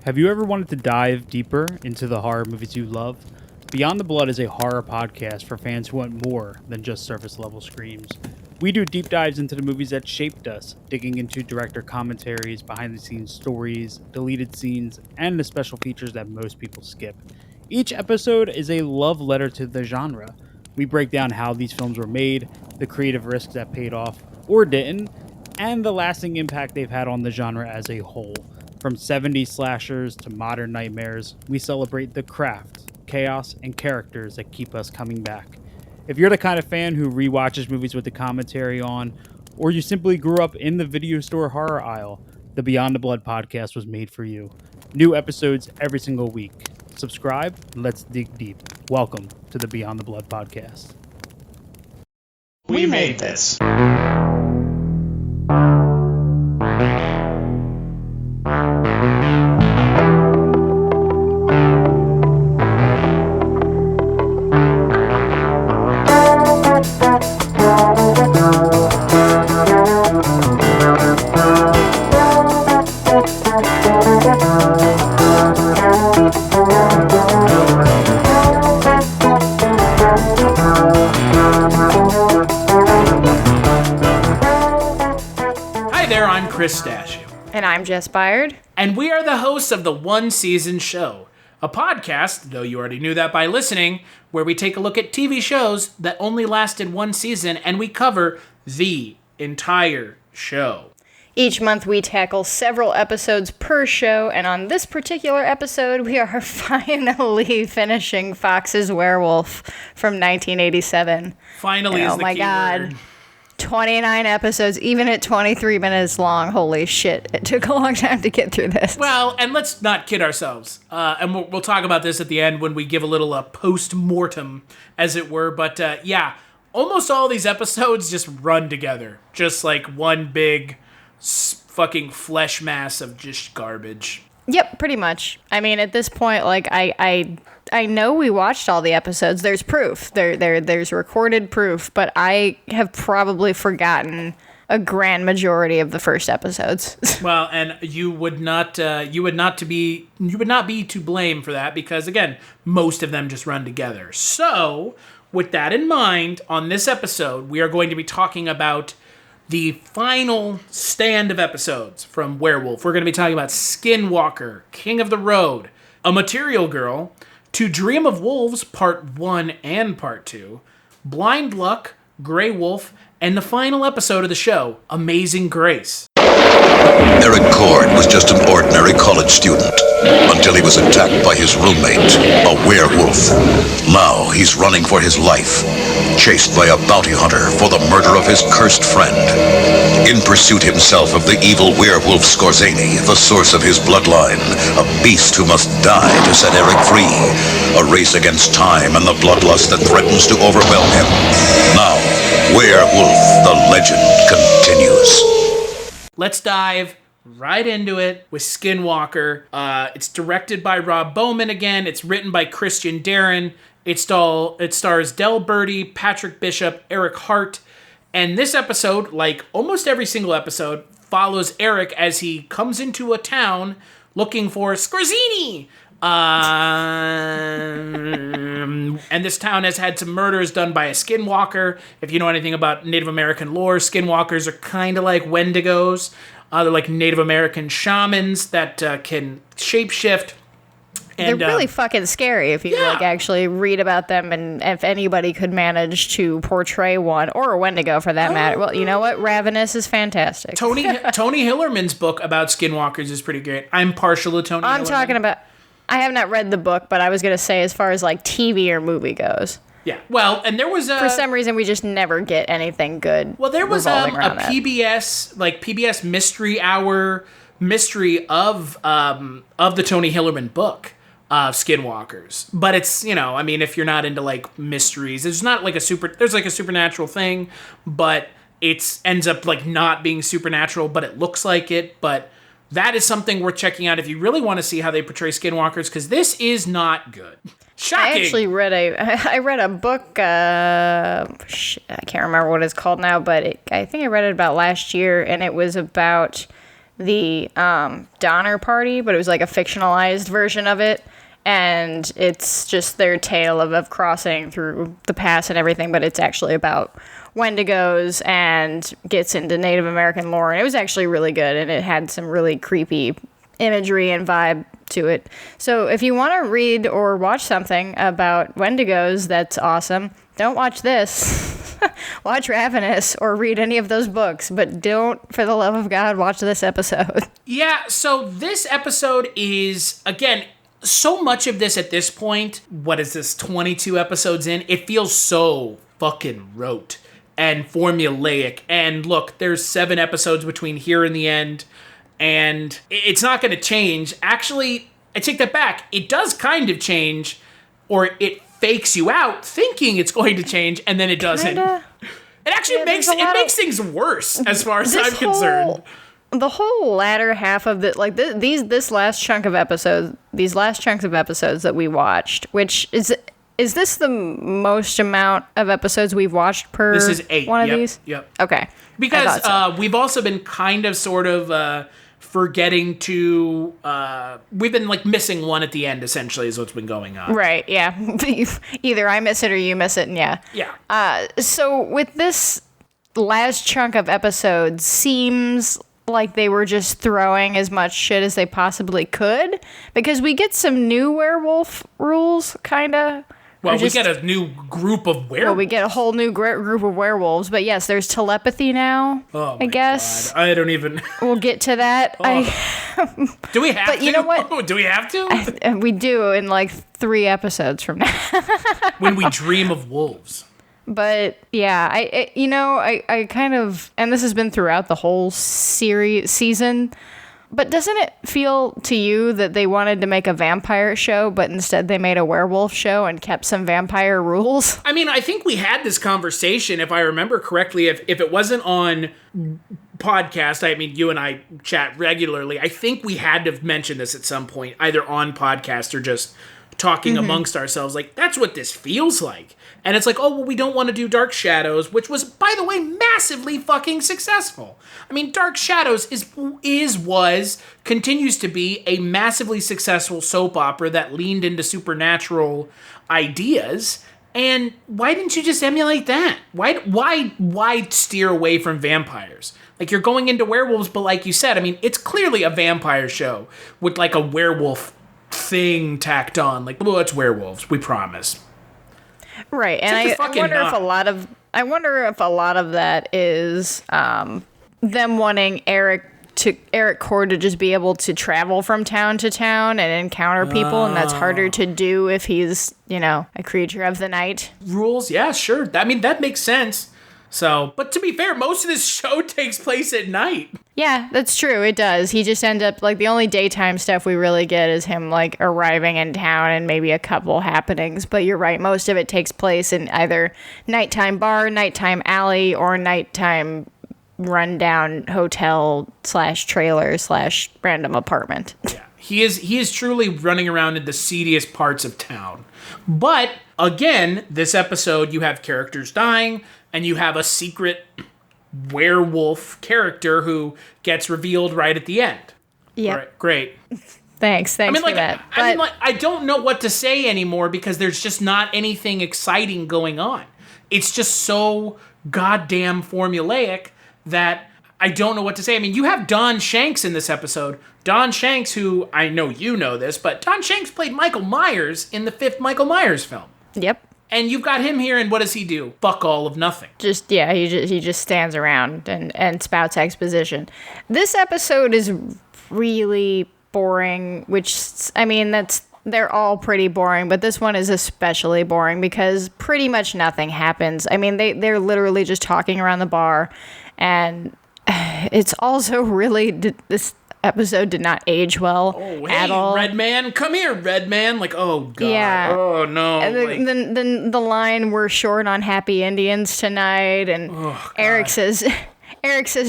Have you ever wanted to dive deeper into the horror movies you love? Beyond the Blood is a horror podcast for fans who want more than just surface level screams. We do deep dives into the movies that shaped us, digging into director commentaries, behind the scenes stories, deleted scenes, and the special features that most people skip. Each episode is a love letter to the genre. We break down how these films were made, the creative risks that paid off or didn't, and the lasting impact they've had on the genre as a whole. From 70s slashers to modern nightmares, we celebrate the craft, chaos, and characters that keep us coming back. If you're the kind of fan who rewatches movies with the commentary on, or you simply grew up in the video store horror aisle, the Beyond the Blood podcast was made for you. New episodes every single week. Subscribe, and let's dig deep. Welcome to the Beyond the Blood podcast. We made this. And I'm Jess Byard. And we are the hosts of the One Season Show, a podcast, though you already knew that by listening, where we take a look at TV shows that only lasted one season and we cover the entire show. Each month we tackle several episodes per show, and on this particular episode we are finally finishing Fox's Werewolf from 1987. Finally is the key word. 29 episodes, even at 23 minutes long. Holy shit. It took a long time to get through this. Well, and let's not kid ourselves. And we'll talk about this at the end when we give a little post-mortem, as it were. But yeah, almost all these episodes just run together. Just like one big fucking flesh mass of just garbage. Yep, pretty much. I mean, at this point, like, I know we watched all the episodes. There's proof. There's recorded proof, but I have probably forgotten a grand majority of the first episodes. Well, and you would not be to blame for that because again, most of them just run together. So, with that in mind, on this episode, we are going to be talking about the final stand of episodes from Werewolf. We're going to be talking about Skinwalker, King of the Road, A Material Girl, To Dream of Wolves, Part 1 and Part 2, Blind Luck, Grey Wolf, and the final episode of the show, Amazing Grace. Eric Cord was just an ordinary college student until he was attacked by his roommate, a werewolf. Now he's running for his life, chased by a bounty hunter for the murder of his cursed friend. In pursuit himself of the evil werewolf Skorzeny, the source of his bloodline, a beast who must die to set Eric free. A race against time and the bloodlust that threatens to overwhelm him. Now, Werewolf, the legend continues. Let's dive right into it with Skinwalker. It's directed by Rob Bowman again. It's written by Christian Darren. It stars Del Birdie, Patrick Bishop, Eric Hart. And this episode, like almost every single episode, follows Eric as he comes into a town looking for Skorzeny. And this town has had some murders done by a skinwalker. If you know anything about Native American lore, skinwalkers are kind of like Wendigos. They're like Native American shamans that can shapeshift. And, they're really fucking scary if you actually read about them, and if anybody could manage to portray one, or a Wendigo for that matter. Well, you know what? Ravenous is fantastic. Tony Hillerman's book about skinwalkers is pretty great. I'm partial to Tony Hillerman. I'm talking about... I have not read the book, but I was going to say as far as like TV or movie goes. Yeah, well, and there was for some reason we just never get anything good. Well, there was a PBS Mystery Hour mystery of the Tony Hillerman book of Skinwalkers. But it's, you know, I mean, if you're not into like mysteries, there's like a supernatural thing, but it ends up like not being supernatural, but it looks like it, but that is something worth checking out if you really want to see how they portray skinwalkers, because this is not good. Shocking. I actually read a book, I can't remember what it's called now, but I think I read it about last year, and it was about the Donner Party, but it was like a fictionalized version of it. And it's just their tale of crossing through the past and everything, but it's actually about Wendigos and gets into Native American lore. And it was actually really good, and it had some really creepy imagery and vibe to it. So if you want to read or watch something about Wendigos that's awesome, don't watch this. Watch Ravenous or read any of those books, but don't, for the love of God, watch this episode. Yeah, so this episode is, again, so much of this at this point, what is this, 22 episodes in? It feels so fucking rote and formulaic. And look, there's 7 episodes between here and the end, and it's not going to change. Actually, I take that back. It does kind of change, or it fakes you out thinking it's going to change, and then it doesn't. Kinda. It actually makes things worse as far as I'm concerned. The whole latter half of these last chunks of episodes that we watched, which is this the most amount of episodes we've watched per This is 8. one of these? Yep. Okay. Because So. we've also been kind of sort of forgetting to we've been like missing one at the end, essentially, is what's been going on. Right, yeah. Either I miss it or you miss it, and yeah. Yeah. So with this last chunk of episodes, seems like they were just throwing as much shit as they possibly could, because we get some new werewolf rules, kind of. Well, we get a new group of werewolves. Well, we get a whole new group of werewolves, but yes, there's telepathy now. Oh my I guess. God. I don't even. We'll get to that. Do we have to? But you know what? Do we have to? We do in like 3 episodes from now. When we dream of wolves. But yeah, I kind of, and this has been throughout the whole season. But doesn't it feel to you that they wanted to make a vampire show, but instead they made a werewolf show and kept some vampire rules? I mean, I think we had this conversation, if I remember correctly, if it wasn't on podcast, I mean, you and I chat regularly, I think we had to mention this at some point, either on podcast or just talking amongst ourselves, like, that's what this feels like. And it's like, oh, well, we don't want to do Dark Shadows, which was, by the way, massively fucking successful. I mean, Dark Shadows continues to be a massively successful soap opera that leaned into supernatural ideas. And why didn't you just emulate that? Why steer away from vampires? Like, you're going into werewolves, but like you said, I mean, it's clearly a vampire show with like a werewolf thing tacked on. Like, well, it's werewolves, we promise. Right, and I wonder if a lot of that is them wanting Eric Cord to just be able to travel from town to town and encounter people, and that's harder to do if he's, a creature of the night. Rules, yeah, sure. I mean, that makes sense. So, but to be fair, most of this show takes place at night. Yeah, that's true. It does. He just ends up, like, the only daytime stuff we really get is him, like, arriving in town and maybe a couple happenings. But you're right. Most of it takes place in either nighttime bar, nighttime alley, or nighttime rundown hotel / trailer / random apartment. Yeah, he is truly running around in the seediest parts of town. But, again, this episode, you have characters dying, and you have a secret werewolf character who gets revealed right at the end. Yeah. Right, great. Thanks for that. I don't know what to say anymore because there's just not anything exciting going on. It's just so goddamn formulaic that I don't know what to say. I mean, you have Don Shanks in this episode. Don Shanks, who, I know you know this, but Don Shanks played Michael Myers in the 5th Michael Myers film. Yep. And you've got him here, and what does he do? Fuck all of nothing. He just stands around and spouts exposition. This episode is really boring, which, I mean, they're all pretty boring, but this one is especially boring because pretty much nothing happens. I mean, they're literally just talking around the bar, and it's also really, this episode did not age well at all. Red man, come here, red man. Like, oh god, yeah. Oh no. And then the line, "We're short on happy Indians tonight," and Eric says,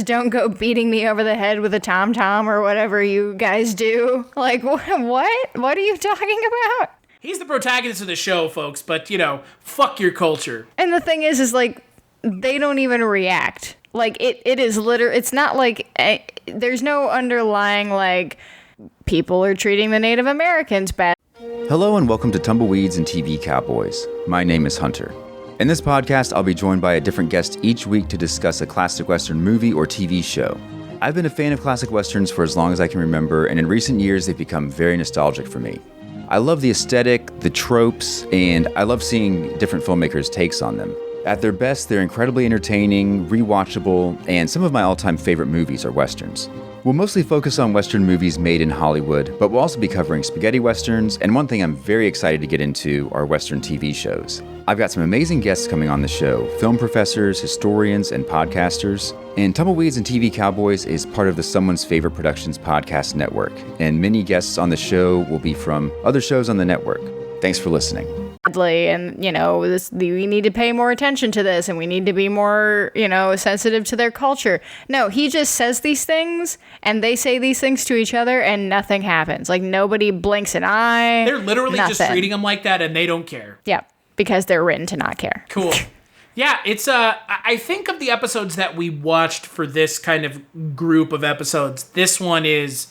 "Don't go beating me over the head with a tom tom or whatever you guys do." Like, what? What are you talking about? He's the protagonist of the show, folks. But fuck your culture. And the thing is like, they don't even react. Like, it is literally, it's not like there's no underlying, like, people are treating the Native Americans bad. Hello and welcome to Tumbleweeds and TV Cowboys. My name is Hunter. In this podcast, I'll be joined by a different guest each week to discuss a classic Western movie or TV show. I've been a fan of classic Westerns for as long as I can remember, and in recent years, they've become very nostalgic for me. I love the aesthetic, the tropes, and I love seeing different filmmakers' takes on them. At their best, they're incredibly entertaining, rewatchable, and some of my all-time favorite movies are Westerns. We'll mostly focus on Western movies made in Hollywood, but we'll also be covering spaghetti Westerns, and one thing I'm very excited to get into are Western TV shows. I've got some amazing guests coming on the show, film professors, historians, and podcasters. And Tumbleweeds and TV Cowboys is part of the Someone's Favorite Productions podcast network, and many guests on the show will be from other shows on the network. Thanks for listening. And, we need to pay more attention to this, and we need to be more, sensitive to their culture. No, he just says these things, and they say these things to each other, and nothing happens. Like, nobody blinks an eye. They're literally nothing. just treating them like that, and they don't care. Yeah, because they're written to not care. Cool. Yeah, it's, I think of the episodes that we watched for this kind of group of episodes, this one is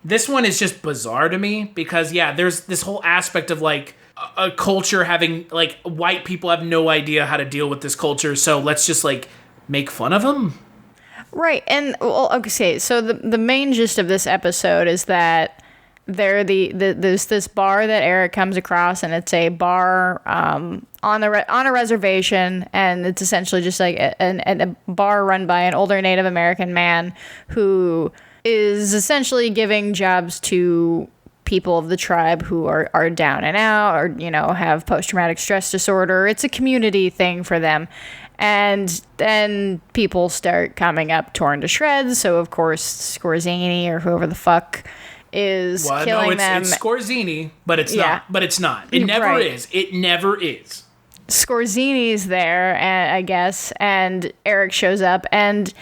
just bizarre to me, because, yeah, there's this whole aspect of, like, a culture having, like, white people have no idea how to deal with this culture, so let's just, like, make fun of them. Right, and, well, okay, so the main gist of this episode is that there's this bar that Eric comes across, and it's a bar on a reservation, and it's essentially just like a bar run by an older Native American man who is essentially giving jobs to people of the tribe who are down and out, or have post-traumatic stress disorder. It's a community thing for them. And then people start coming up torn to shreds. So of course Skorzeny, or whoever the fuck, is killing them. It's Skorzeny, but it's not. But it's not. It never is. It never is. Skorzeny's there, I guess, and Eric shows up, and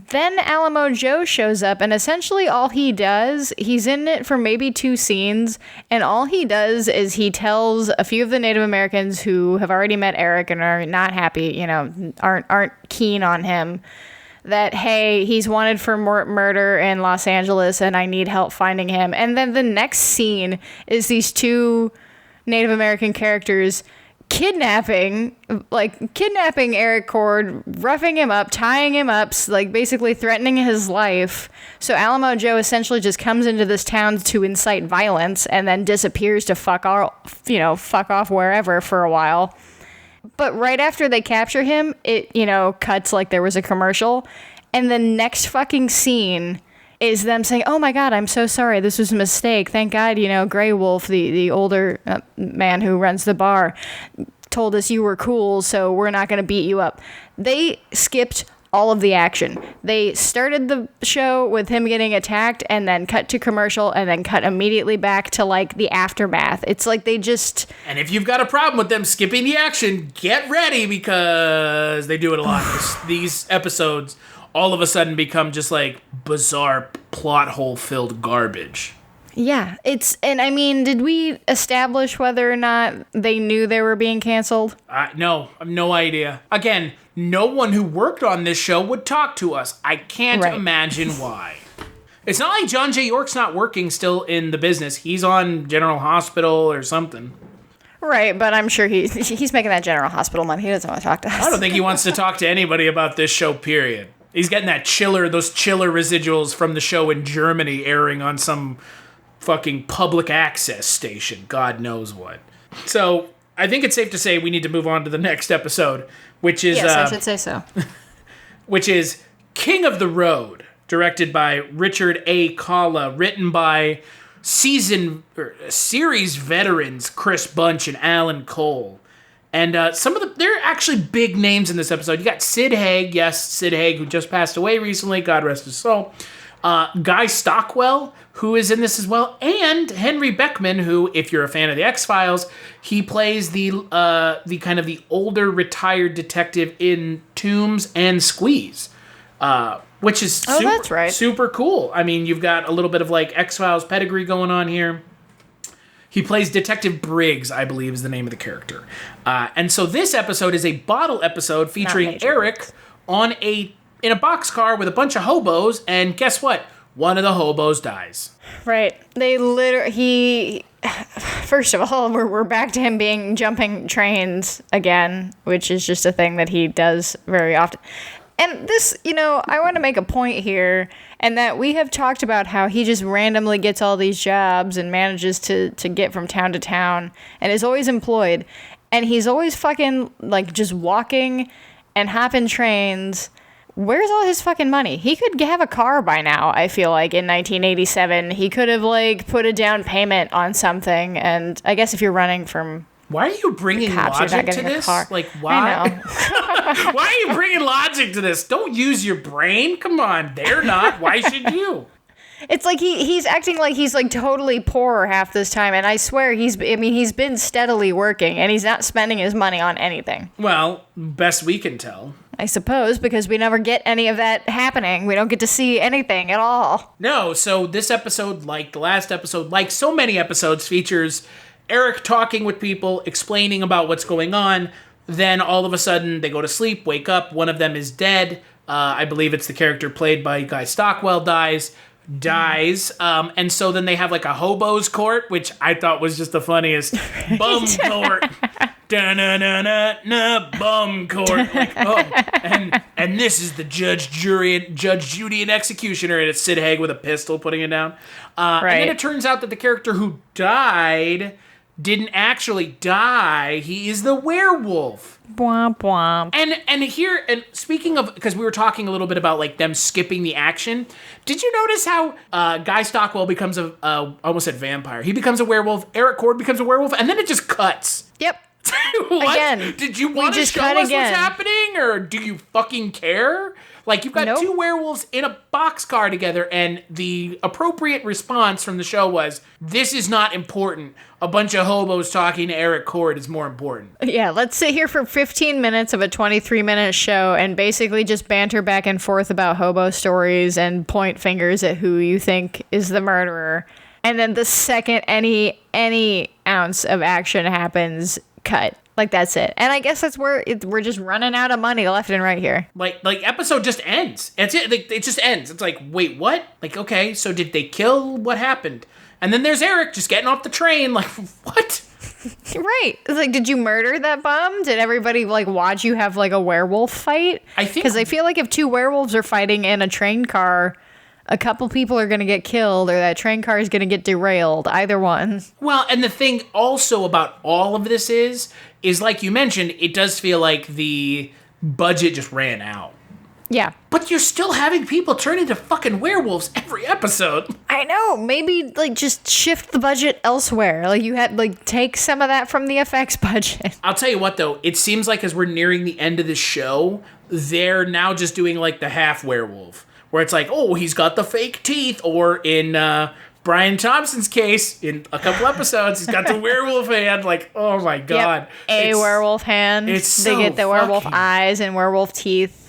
then Alamo Joe shows up, and essentially all he does, he's in it for maybe 2 scenes, and all he does is he tells a few of the Native Americans who have already met Eric and are not happy, aren't keen on him, that, hey, he's wanted for murder in Los Angeles, and I need help finding him. And then the next scene is these 2 Native American characters kidnapping Eric Cord, roughing him up, tying him up, like basically threatening his life. So Alamo Joe essentially just comes into this town to incite violence and then disappears to fuck off wherever for a while. But right after they capture him, it, cuts like there was a commercial, and the next fucking scene is them saying, "Oh my God, I'm so sorry. This was a mistake. Thank God, Grey Wolf, the older man who runs the bar, told us you were cool, so we're not going to beat you up." They skipped all of the action. They started the show with him getting attacked, and then cut to commercial, and then cut immediately back to, like, the aftermath. It's like they just... And if you've got a problem with them skipping the action, get ready, because they do it a lot. These episodes all of a sudden become just like bizarre plot hole filled garbage. Yeah, and I mean, did we establish whether or not they knew they were being canceled? No, I have no idea. Again, no one who worked on this show would talk to us. I can't imagine why. It's not like John J. York's not working still in the business. He's on General Hospital or something. Right, but I'm sure he's making that General Hospital money. He doesn't want to talk to us. I don't think he wants to talk to anybody about this show, period. He's getting those chiller residuals from the show in Germany airing on some fucking public access station. God knows what. So I think it's safe to say we need to move on to the next episode, which is... Yes, I should say so. Which is King of the Road, directed by Richard A. Kalla, written by series veterans Chris Bunch and Alan Cole. And there are actually big names in this episode. You got Sid Haig, who just passed away recently, God rest his soul. Guy Stockwell, who is in this as well, and Henry Beckman, who, if you're a fan of the X-Files, he plays the kind of the older retired detective in Tooms and Squeeze, which is super cool. I mean, you've got a little bit of like X-Files pedigree going on here. He plays Detective Briggs, I believe is the name of the character. And so this episode is a bottle episode featuring Eric on a in a boxcar with a bunch of hobos, and guess what? One of the hobos dies. Right. First of all, we're back to him jumping trains again, which is just a thing that he does very often. And this, I want to make a point here, and that we have talked about how he just randomly gets all these jobs and manages to get from town to town and is always employed. And he's always fucking, just walking and hopping trains. Where's all his fucking money? He could have a car by now, I feel like, in 1987. He could have, put a down payment on something. And I guess if you're running from... Why are you bringing logic to this? Why? I know. Why are you bringing logic to this? Don't use your brain. Come on. They're not. Why should you? It's like he's acting like he's totally poor half this time, and I swear he's been steadily working, and he's not spending his money on anything. Well, best we can tell. I suppose, because we never get any of that happening. We don't get to see anything at all. No, so this episode, like the last episode, like so many episodes, features Eric talking with people, explaining about what's going on. Then all of a sudden they go to sleep, wake up, one of them is dead. I believe it's the character played by Guy Stockwell dies. And so then they have a hobos court, which I thought was just the funniest. Bum court. Da-na-na-na-na, bum court. And this is the judge, Judy, and executioner, and it's Sid Haig with a pistol putting it down. Right. And then it turns out that the character who died didn't actually die. He is the werewolf. Bwomp, bwomp. And speaking of, because we were talking a little bit about them skipping the action, did you notice how Guy Stockwell becomes almost said vampire. He becomes a werewolf, Eric Cord becomes a werewolf, and then it just cuts. Yep. What? Again. Did you want to show us what's happening, or do you fucking care? You've got two werewolves in a boxcar together, and the appropriate response from the show was, this is not important. A bunch of hobos talking to Eric Cord is more important. Yeah, let's sit here for 15 minutes of a 23-minute show and basically just banter back and forth about hobo stories and point fingers at who you think is the murderer. And then the second any ounce of action happens, cut. That's it. And I guess that's where we're just running out of money left and right here. Episode just ends. That's it. It just ends. It's wait, what? Okay, so did they kill? What happened? And then there's Eric just getting off the train. What? Right. It's did you murder that bum? Did everybody watch you have a werewolf fight? I think... Because I feel if two werewolves are fighting in a train car, a couple people are going to get killed, or that train car is going to get derailed. Either one. Well, and the thing also about all of this is like you mentioned, it does feel like the budget just ran out. Yeah. But you're still having people turn into fucking werewolves every episode. I know. Maybe, just shift the budget elsewhere. You had, take some of that from the effects budget. I'll tell you what, though. It seems like as we're nearing the end of the show, they're now just doing, the half werewolf. Where it's he's got the fake teeth. Or in Brian Thompson's case, in a couple episodes, he's got the werewolf hand. Oh my God. Yep. Werewolf hand. They get the werewolf eyes and werewolf teeth.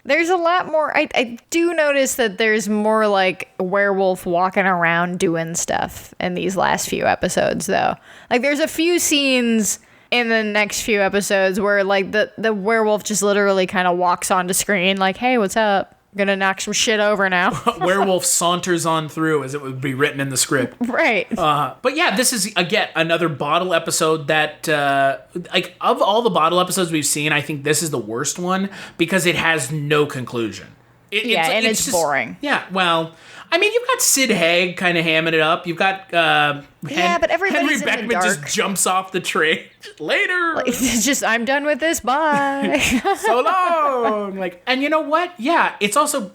There's a lot more. I do notice that there's more werewolf walking around doing stuff in these last few episodes, though. There's a few scenes in the next few episodes where the werewolf just literally kind of walks onto screen hey, what's up? Gonna knock some shit over now. Werewolf saunters on through, as it would be written in the script. Right. But yeah, this is, again, another bottle episode that, of all the bottle episodes we've seen, I think this is the worst one because it has no conclusion. It's just boring. Yeah, well, I mean, you've got Sid Haig kind of hamming it up. You've got but everybody's Henry in Beckman the dark. just jumps off the train. Later. It's just, I'm done with this. Bye. So long. And you know what? Yeah, it's also,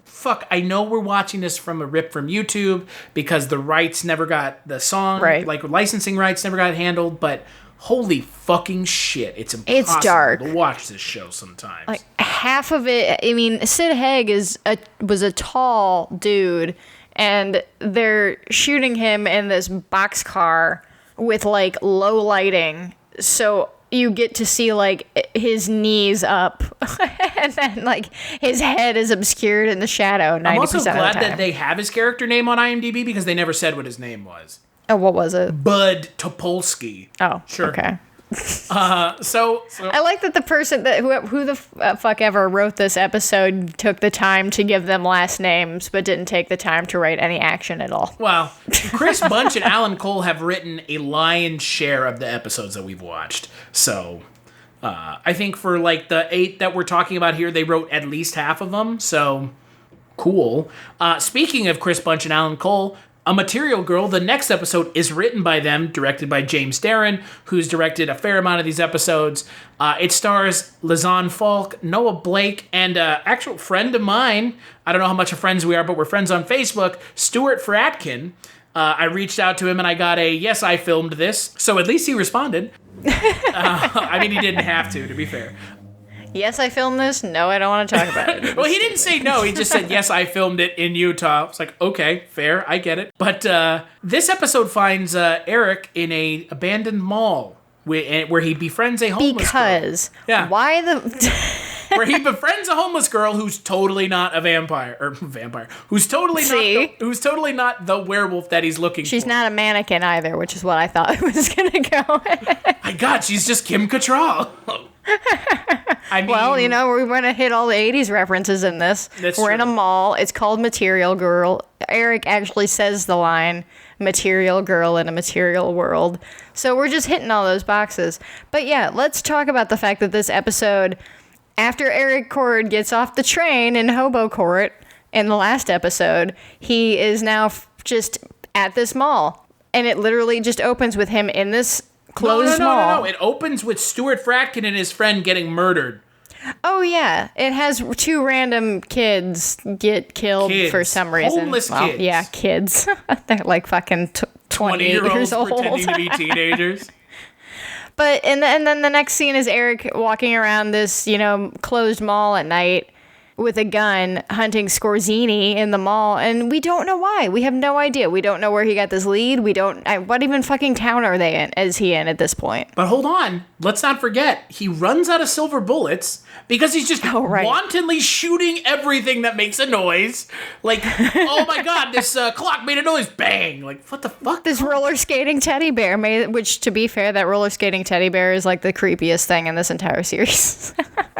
I know we're watching this from a rip from YouTube because the rights never got the song. Right. Licensing rights never got handled, but holy fucking shit. It's impossible It's dark. to watch this show sometimes. Half of it, I mean, Sid Haig was a tall dude, and they're shooting him in this boxcar with low lighting, so you get to see his knees up, and then his head is obscured in the shadow 90% of the time. I'm also glad that they have his character name on IMDb because they never said what his name was. Oh, what was it? Bud Topolsky. Oh, sure. Okay. So I like that the person that who the fuck ever wrote this episode took the time to give them last names, but didn't take the time to write any action at all. well, Chris Bunch and Alan Cole have written a lion's share of the episodes that we've watched. So I think for like the 8 that we're talking about here, they wrote at least half of them. So cool. Speaking of Chris Bunch and Alan Cole, A Material Girl, the next episode is written by them, directed by James Darren, who's directed a fair amount of these episodes. It stars Lizanne Falk, Noah Blake, and an actual friend of mine. I don't know how much of friends we are, but we're friends on Facebook, Stuart Fratkin. I reached out to him and I got a, yes, I filmed this. So at least he responded. I mean, he didn't have to be fair. Yes, I filmed this. No, I don't want to talk about it. Well, he didn't say no. He just said, yes, I filmed it in Utah. I was like, okay, fair. I get it. But this episode finds Eric in a abandoned mall where he befriends a homeless girl. Yeah. Why the... Where he befriends a homeless girl who's totally not a vampire. Who's totally not the werewolf that he's looking for. She's not a mannequin either, which is what I thought it was going to go. My God, she's just Kim Cattrall. I mean, well, you know, we're going to hit all the 80s references in this. We're in a mall. It's called Material Girl. Eric actually says the line, Material Girl in a Material World. So we're just hitting all those boxes. But yeah, let's talk about the fact that this episode, after Eric Cord gets off the train in Hobo Court in the last episode, he is now just at this mall. And it literally just opens with him in this closed mall. No. It opens with Stuart Fratkin and his friend getting murdered. Oh, yeah. It has 2 random kids get killed for some reason. Homeless kids. Yeah, kids. They're like fucking 28 years old. Pretending to be teenagers. But, and then the next scene is Eric walking around this, you know, closed mall at night with a gun hunting Skorzeny in the mall, and we don't know why. We have no idea. We don't know where he got this lead. What even fucking town are they in? Is he in at this point? But hold on. Let's not forget, he runs out of silver bullets because he's just wantonly shooting everything that makes a noise. Like, oh my God, this clock made a noise. Bang. Like, what the fuck? This roller skating teddy bear which, to be fair, that roller skating teddy bear is like the creepiest thing in this entire series.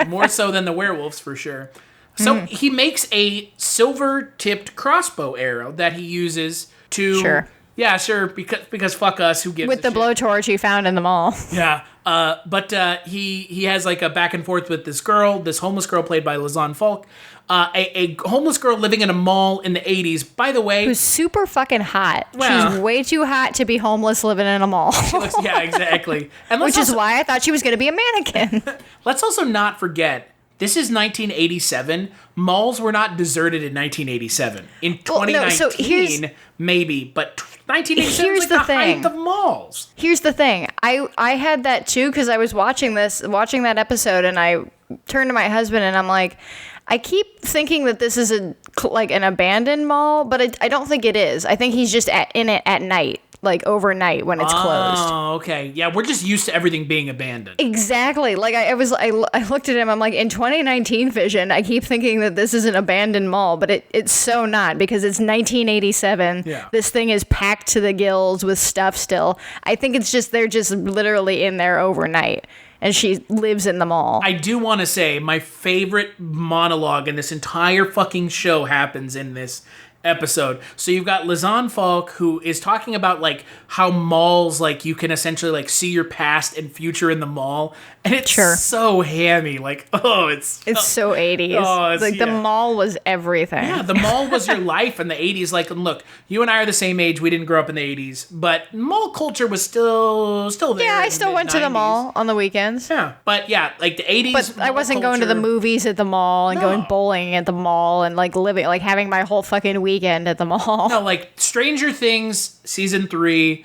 More so than the werewolves, for sure. So he makes a silver-tipped crossbow arrow that he uses to... Sure. Yeah, sure, because fuck us, who gives With the blowtorch he found in the mall. Yeah, but he has like a back and forth with this homeless girl played by Lizanne Falk, a homeless girl living in a mall in the 80s, by the way. Who's super fucking hot. Well, she's way too hot to be homeless living in a mall. Yeah, exactly. And which is why I thought she was going to be a mannequin. Let's also not forget... This is 1987. Malls were not deserted in 1987. In 2019, maybe, but 1987 is like the height of malls. Here's the thing. I had that too because I was watching that episode, and I turned to my husband and I'm like, I keep thinking that this is an abandoned mall, but I don't think it is. I think he's just in it at night. Like overnight when it's closed. Oh, okay. Yeah, we're just used to everything being abandoned. Exactly. Like I looked at him, I'm like, in 2019 vision, I keep thinking that this is an abandoned mall, but it's so not, because it's 1987. Yeah. This thing is packed to the gills with stuff still. I think it's just, they're just literally in there overnight. And she lives in the mall. I do want to say my favorite monologue in this entire fucking show happens in this episode. So you've got Lizanne Falk, who is talking about like how malls, like you can essentially like see your past and future in the mall, and it's so hammy. Like, it's so 80s. Oh, like the mall was everything. Yeah, the mall was your life in the 80s. Like, look, you and I are the same age. We didn't grow up in the 80s, but mall culture was still there. Yeah, I still went to the mall on the weekends. Yeah, but yeah, like the 80s. But I wasn't going to the movies at the mall and going bowling at the mall and like living, like having my whole fucking weekend at the mall. No, like Stranger Things season 3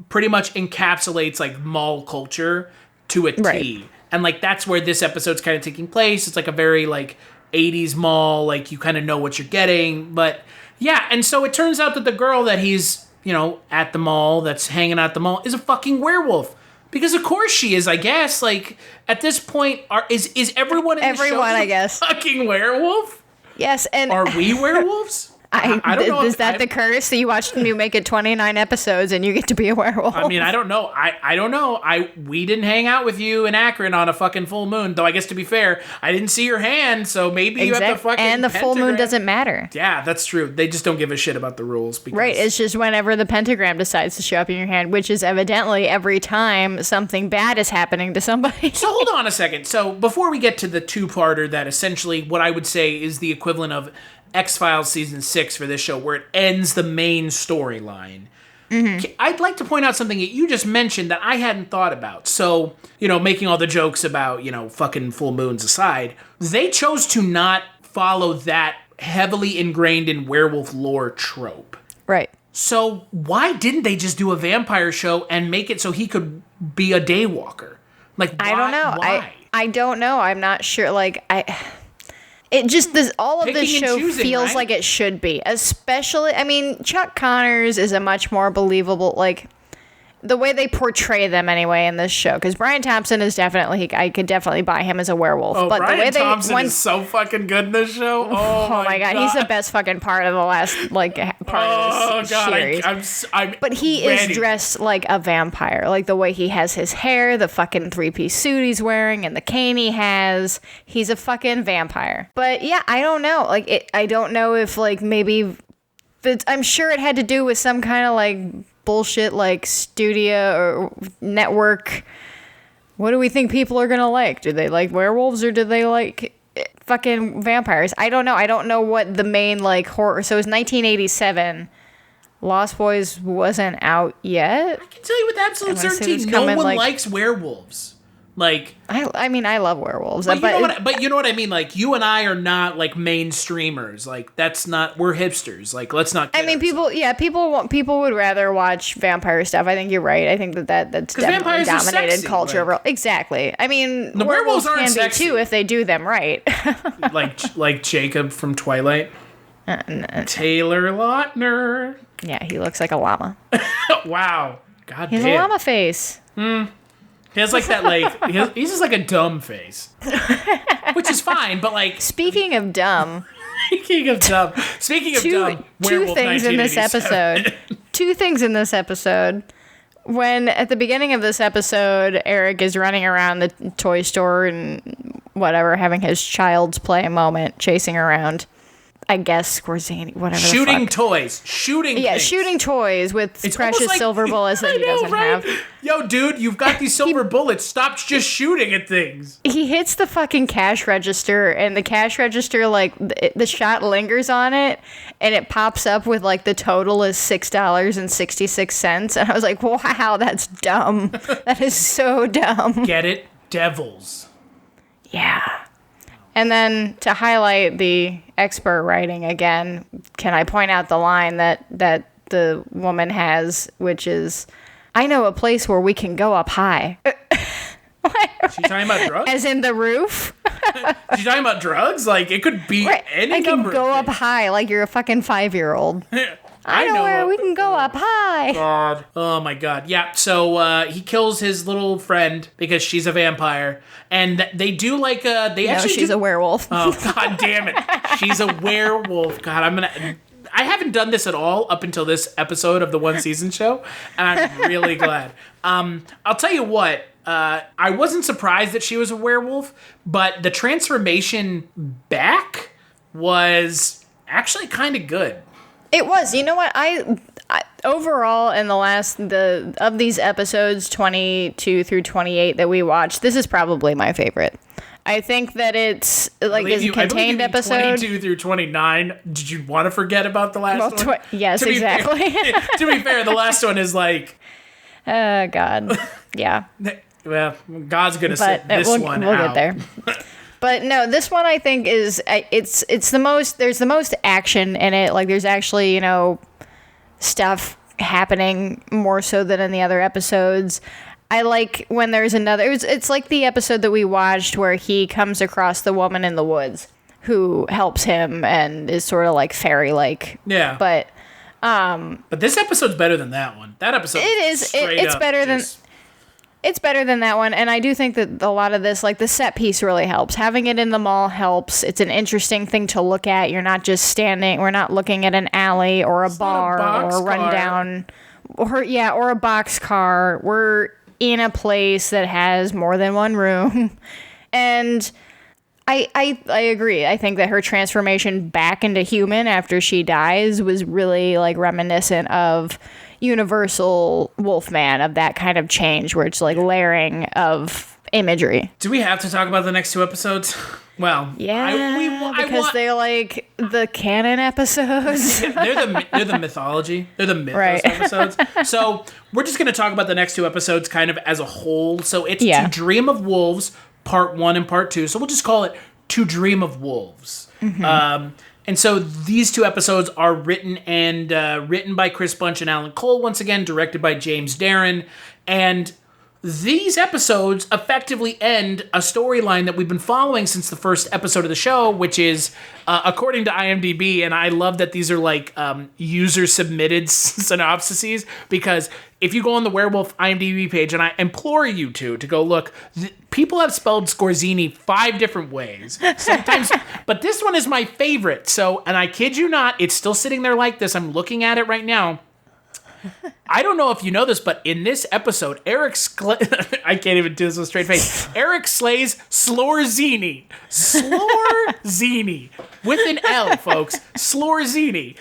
pretty much encapsulates like mall culture to a T. Right. And like that's where this episode's kind of taking place. It's like a very like 80s mall, like you kind of know what you're getting. But yeah, and so it turns out that the girl that he's, you know, at the mall, that's hanging out at the mall, is a fucking werewolf. Because of course she is, I guess. Like at this point, is everyone in the show I guess fucking werewolf? Yes, and are we werewolves? I don't know. Is that the curse that you watched me make it 29 episodes and you get to be a werewolf? I mean, I don't know. I don't know. We didn't hang out with you in Akron on a fucking full moon, though I guess to be fair, I didn't see your hand, so maybe you have the fucking and the full moon pentagram. doesn't matter. Yeah, that's true. They just don't give a shit about the rules. Because... Right, it's just whenever the pentagram decides to show up in your hand, which is evidently every time something bad is happening to somebody. So hold on a second. So before we get to the two-parter that essentially what I would say is the equivalent of X-Files Season 6 for this show, where it ends the main storyline, I'd like to point out something that you just mentioned that I hadn't thought about. So, making all the jokes about, fucking full moons aside, they chose to not follow that heavily ingrained in werewolf lore trope. Right. So why didn't they just do a vampire show and make it so he could be a daywalker? Like, why? I don't know. Why? I don't know. I'm not sure. Like, it just all of this Picking and show choosing, feels right? like it should be. Especially, I mean, Chuck Connors is a much more believable, like, the way they portray them anyway in this show. Because Brian Thompson is definitely, I could definitely buy him as a werewolf. Oh, but Brian the way Thompson is so fucking good in this show. Oh my god, he's the best fucking part of the last part of this series. But he ready. is dressed like a vampire, like the way he has his hair, the fucking 3-piece suit he's wearing, and the cane he has. He's a fucking vampire. But yeah, I don't know. Like, I don't know if like maybe. I'm sure it had to do with some kind of like bullshit like studio or network. What do we think people are gonna like? Do they like werewolves or do they like fucking vampires? I don't know. I don't know what the main like horror. So it was 1987. Lost Boys wasn't out yet. I can tell you with absolute Unless it certainty, was no coming, one like- likes werewolves. Like, I mean, I love werewolves. but you know what I mean. Like, you and I are not like mainstreamers. Like, that's not. We're hipsters. Like, let's not. I mean, people would rather watch vampire stuff. I think you're right. I think that's definitely vampires are dominated sexy, culture. like- Exactly. I mean, The werewolves aren't can sexy. be too if they do them right. like Jacob from Twilight. Taylor Lautner. Yeah, he looks like a llama. Wow. God He's damn. a llama face. He has like that, like, he's just like a dumb face. Which is fine, but like. Speaking of dumb, Speaking of dumb, two Werewolf things in this 1987. episode. Two things in this episode. When at the beginning of this episode, Eric is running around the toy store and whatever, having his child's play moment, chasing around, I guess, Skorzeny, whatever Shooting the fuck. toys. Shooting things. Shooting toys with It's precious almost like- silver bullets that I he know, doesn't right? have. Yo, dude, you've got these silver bullets. Stop just shooting at things. He hits the fucking cash register, and the cash register, like, the shot lingers on it, and it pops up with, like, the total is $6.66. And I was like, wow, that's dumb. That is so dumb. Get it? Devils. Yeah. And then to highlight the expert writing again, can I point out the line that the woman has, which is, I know a place where we can go up high. She's talking about drugs? As in the roof? She's talking about drugs? Like, it could be any I can number go of up things. high like you're a fucking 5-year-old. I know where we can go up high. God. Oh my god. Yeah, so he kills his little friend because she's a vampire. And they do like She's a werewolf. Oh, god damn it. She's a werewolf. God, I haven't done this at all up until this episode of the one season show, and I'm really glad. I'll tell you what, I wasn't surprised that she was a werewolf, but the transformation back was actually kind of good. It was. You know what? I overall in of these episodes 22 through 28 that we watched, this is probably my favorite. I think that it's like this contained episode. 22 through 29. Did you want to forget about the last one? Yes, To be exactly. fair- to be fair, the last one is like, Oh God. Yeah. well, God's gonna But sit this one we'll out. get there. But no, this one I think is it's the most. There's the most action in it. Like there's actually stuff happening more so than in the other episodes. I like when there's another. It's like the episode that we watched where he comes across the woman in the woods who helps him and is sort of like fairy like. Yeah. But But this episode's better than that one. That episode. It is. It's better than. It's better than that one, and I do think that a lot of this, like the set piece really helps. Having it in the mall helps. It's an interesting thing to look at. You're not just standing, we're not looking at an alley or a bar or a rundown or a boxcar. We're in a place that has more than one room. And I agree. I think that her transformation back into human after she dies was really like reminiscent of Universal Wolfman, of that kind of change where it's like layering of imagery. Do we have to talk about the next 2 episodes? Well, yeah, because they're like the canon episodes. they're the mythology. They're the mythos episodes. So we're just going to talk about the next 2 episodes kind of as a whole. So it's To Dream of Wolves, Part 1 and Part 2. So we'll just call it To Dream of Wolves. Mm-hmm. And so these 2 episodes are written by Chris Bunch and Alan Cole, once again, directed by James Darren. And these episodes effectively end a storyline that we've been following since the first episode of the show, which is, according to IMDb, and I love that these are like user-submitted synopsises, because if you go on the Werewolf IMDb page, and I implore you to go look, people have spelled Skorzeny 5 different ways. Sometimes, but this one is my favorite. So, and I kid you not, it's still sitting there like this. I'm looking at it right now. I don't know if you know this, but in this episode, I can't even do this with a straight face. Eric slays Slorzeny. Slorzeny. With an L, folks. Slorzeny.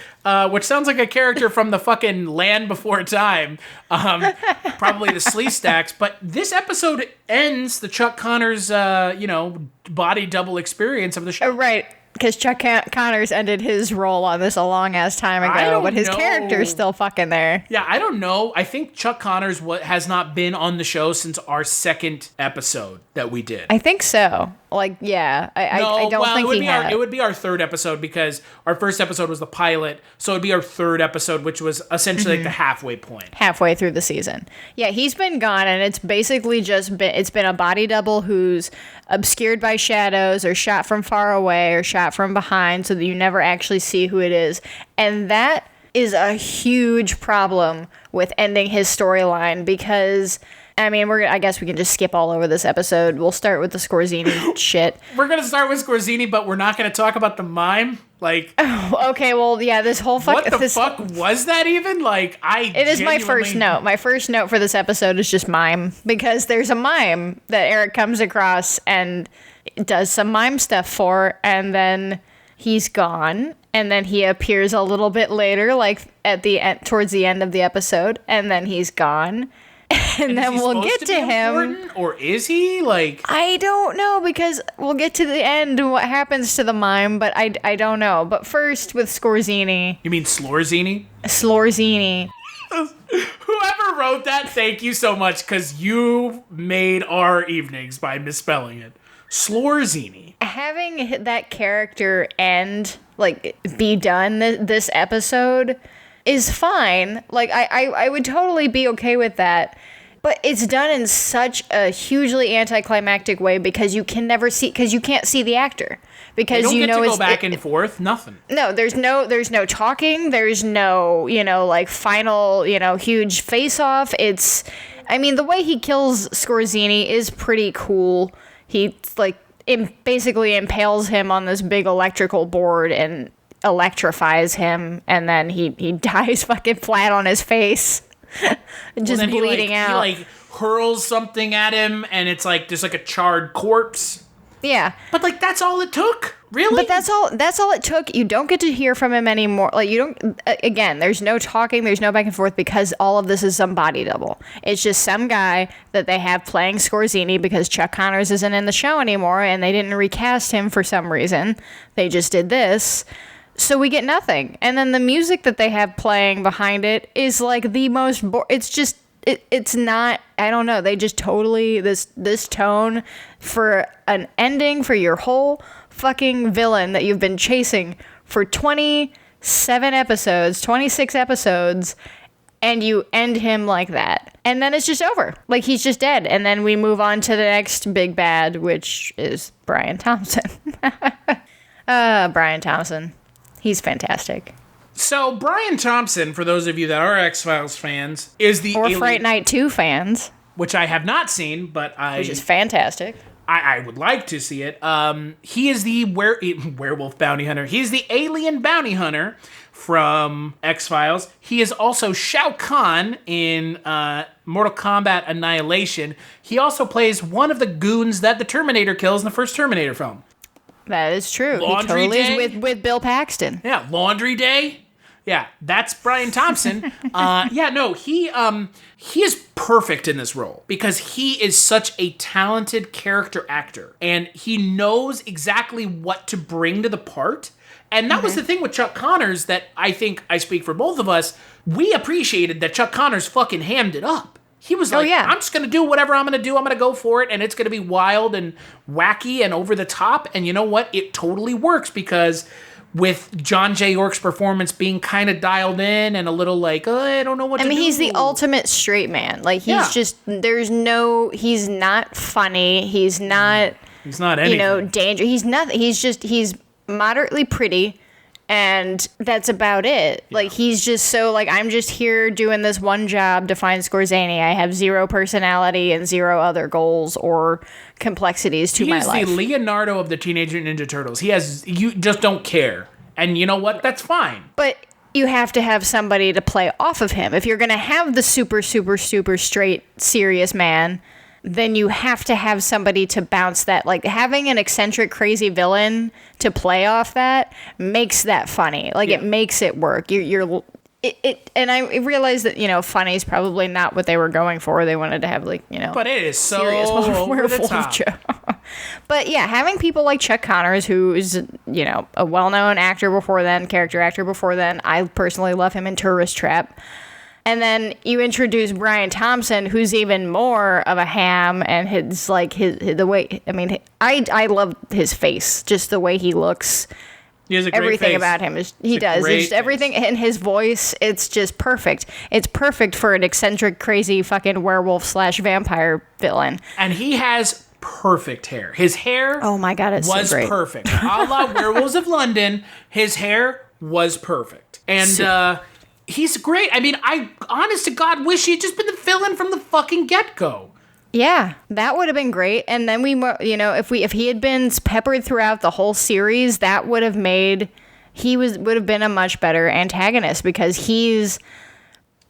Which sounds like a character from the fucking Land Before Time. Probably the Slee Stacks. But this episode ends the Chuck Connors, body double experience of the show. Right. Because Chuck Connors ended his role on this a long-ass time ago, but his character's still fucking there. Yeah, I don't know. I think Chuck Connors has not been on the show since our 2nd episode that we did. I think so. Like, yeah. I don't think he had. It would be our 3rd episode, because our first episode was the pilot, so it would be our 3rd episode, which was essentially like the halfway point. Halfway through the season. Yeah, he's been gone, and it's basically it's been a body double who's obscured by shadows or shot from far away or shot from behind so that you never actually see who it is. And that is a huge problem with ending his storyline, because I mean, I guess we can just skip all over this episode. We'll start with the Skorzeny shit. We're going to start with Skorzeny, but we're not going to talk about the mime? Like... okay, well, yeah, this whole fuck... What the fuck was that even? Like, It is my first note. My first note for this episode is just mime, because there's a mime that Eric comes across and does some mime stuff for, and then he's gone, and then he appears a little bit later, like at the end, towards the end of the episode, and then he's gone. And then we'll get to him. Or is he? Like, I don't know, because we'll get to the end and what happens to the mime, but I don't know. But first with Skorzeny. You mean Slorzeny? Slorzeny. Whoever wrote that, thank you so much, because you made our evenings by misspelling it. Slorzeny. Having that character end, like, be done this episode is fine. Like, I would totally be okay with that. But it's done in such a hugely anticlimactic way, because you can never see, because you can't see the actor. Because they don't get to go back and forth, nothing. No, there's no talking, there's no, like, final, huge face-off. It's, I mean, the way he kills Skorzeny is pretty cool. He, like, basically impales him on this big electrical board and electrifies him, and then he dies fucking flat on his face. Just bleeding out. He, like, hurls something at him, and it's like there's like a charred corpse. Yeah. But, like, that's all it took? Really? But that's all it took. You don't get to hear from him anymore. Like, you don't, again, there's no talking, there's no back and forth, because all of this is some body double. It's just some guy that they have playing Skorzeny because Chuck Connors isn't in the show anymore, and they didn't recast him for some reason. They just did this. So we get nothing. And then the music that they have playing behind it is like the most... it's just... It's not... I don't know. They just totally... This tone for an ending for your whole fucking villain that you've been chasing for 27 episodes, 26 episodes, and you end him like that. And then it's just over. Like, he's just dead. And then we move on to the next big bad, which is Brian Thompson. Brian Thompson. He's fantastic. So, Brian Thompson, for those of you that are X-Files fans, is the Or Fright Night 2 fans. which I have not seen, but which is fantastic. I would like to see it. He is the werewolf bounty hunter. He's the alien bounty hunter from X-Files. He is also Shao Kahn in Mortal Kombat Annihilation. He also plays one of the goons that the Terminator kills in the first Terminator film. That is true. Laundry he totally Day? is with Bill Paxton. Yeah, Laundry Day. Yeah, that's Brian Thompson. He is perfect in this role because he is such a talented character actor and he knows exactly what to bring to the part. And that was the thing with Chuck Connors that I think I speak for both of us. We appreciated that Chuck Connors fucking hammed it up. He was like, I'm just going to do whatever I'm going to do. I'm going to go for it. And it's going to be wild and wacky and over the top. And you know what? It totally works because with John J. York's performance being kind of dialed in and a little like, I don't know what to do. He's the ultimate straight man. Like, he's just, he's not funny. He's not anything. Danger. He's nothing. He's moderately pretty. And that's about it. Yeah. Like, he's just so, like, I'm just here doing this one job to find Skorzeny. I have zero personality and zero other goals or complexities to my life. He's the Leonardo of the Teenage Mutant Ninja Turtles. You just don't care. And you know what? That's fine. But you have to have somebody to play off of him. If you're going to have the super, super, super straight, serious man, then you have to have somebody to bounce that. Like, having an eccentric, crazy villain to play off that makes that funny. Like, it makes it work. And I realize that, funny is probably not what they were going for. They wanted to have, But it is so over the top. But yeah, having people like Chuck Connors, who is, a well-known actor before then, character actor before then. I personally love him in Tourist Trap. And then you introduce Brian Thompson, who's even more of a ham, and the way, I love his face, just the way he looks. He has a great everything face. About him is he does. It's just everything in his voice. It's just perfect. It's perfect for an eccentric, crazy fucking werewolf / vampire villain. And he has perfect hair. His hair, oh my god, was so great. Perfect. A la Werewolves of London, his hair was perfect, and he's great. I honest to God wish he had just been the villain from the fucking get-go. Yeah, that would have been great. And then if he had been peppered throughout the whole series, that would have would have been a much better antagonist because he's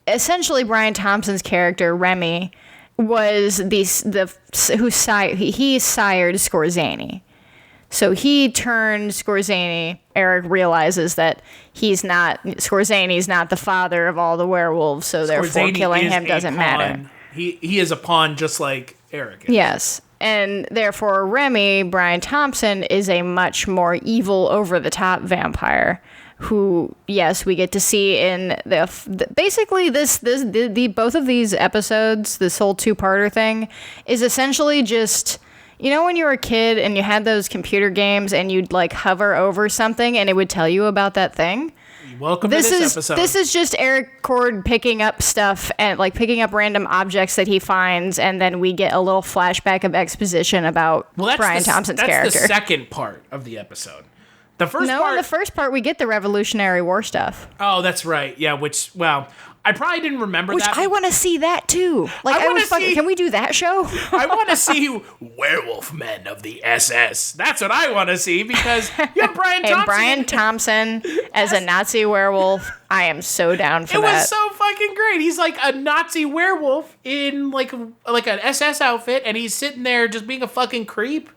essentially Brian Thompson's character, Remy, was he sired Skorzeny. So he turned Skorzeny. Eric realizes that Skorzeny's not the father of all the werewolves, so therefore killing him doesn't matter. He is a pawn just like Eric is. Yes. And therefore Remy, Brian Thompson, is a much more evil, over-the-top vampire who, yes, we get to see in basically both of these episodes, this whole two-parter thing, is essentially just... when you were a kid and you had those computer games and you'd hover over something and it would tell you about that thing? Welcome to this episode. This is just Eric Cord picking up stuff and picking up random objects that he finds, and then we get a little flashback of exposition about Brian Thompson's character. That's the second part of the episode. In the first part we get the Revolutionary War stuff. Oh, that's right. Yeah, I probably didn't remember that. Which I want to see that too. Can we do that show? I want to see Werewolf Men of the SS. That's what I want to see because you have Brian Thompson. And Brian Thompson as a Nazi werewolf. I am so down for that. It was so fucking great. He's like a Nazi werewolf in like an SS outfit, and he's sitting there just being a fucking creep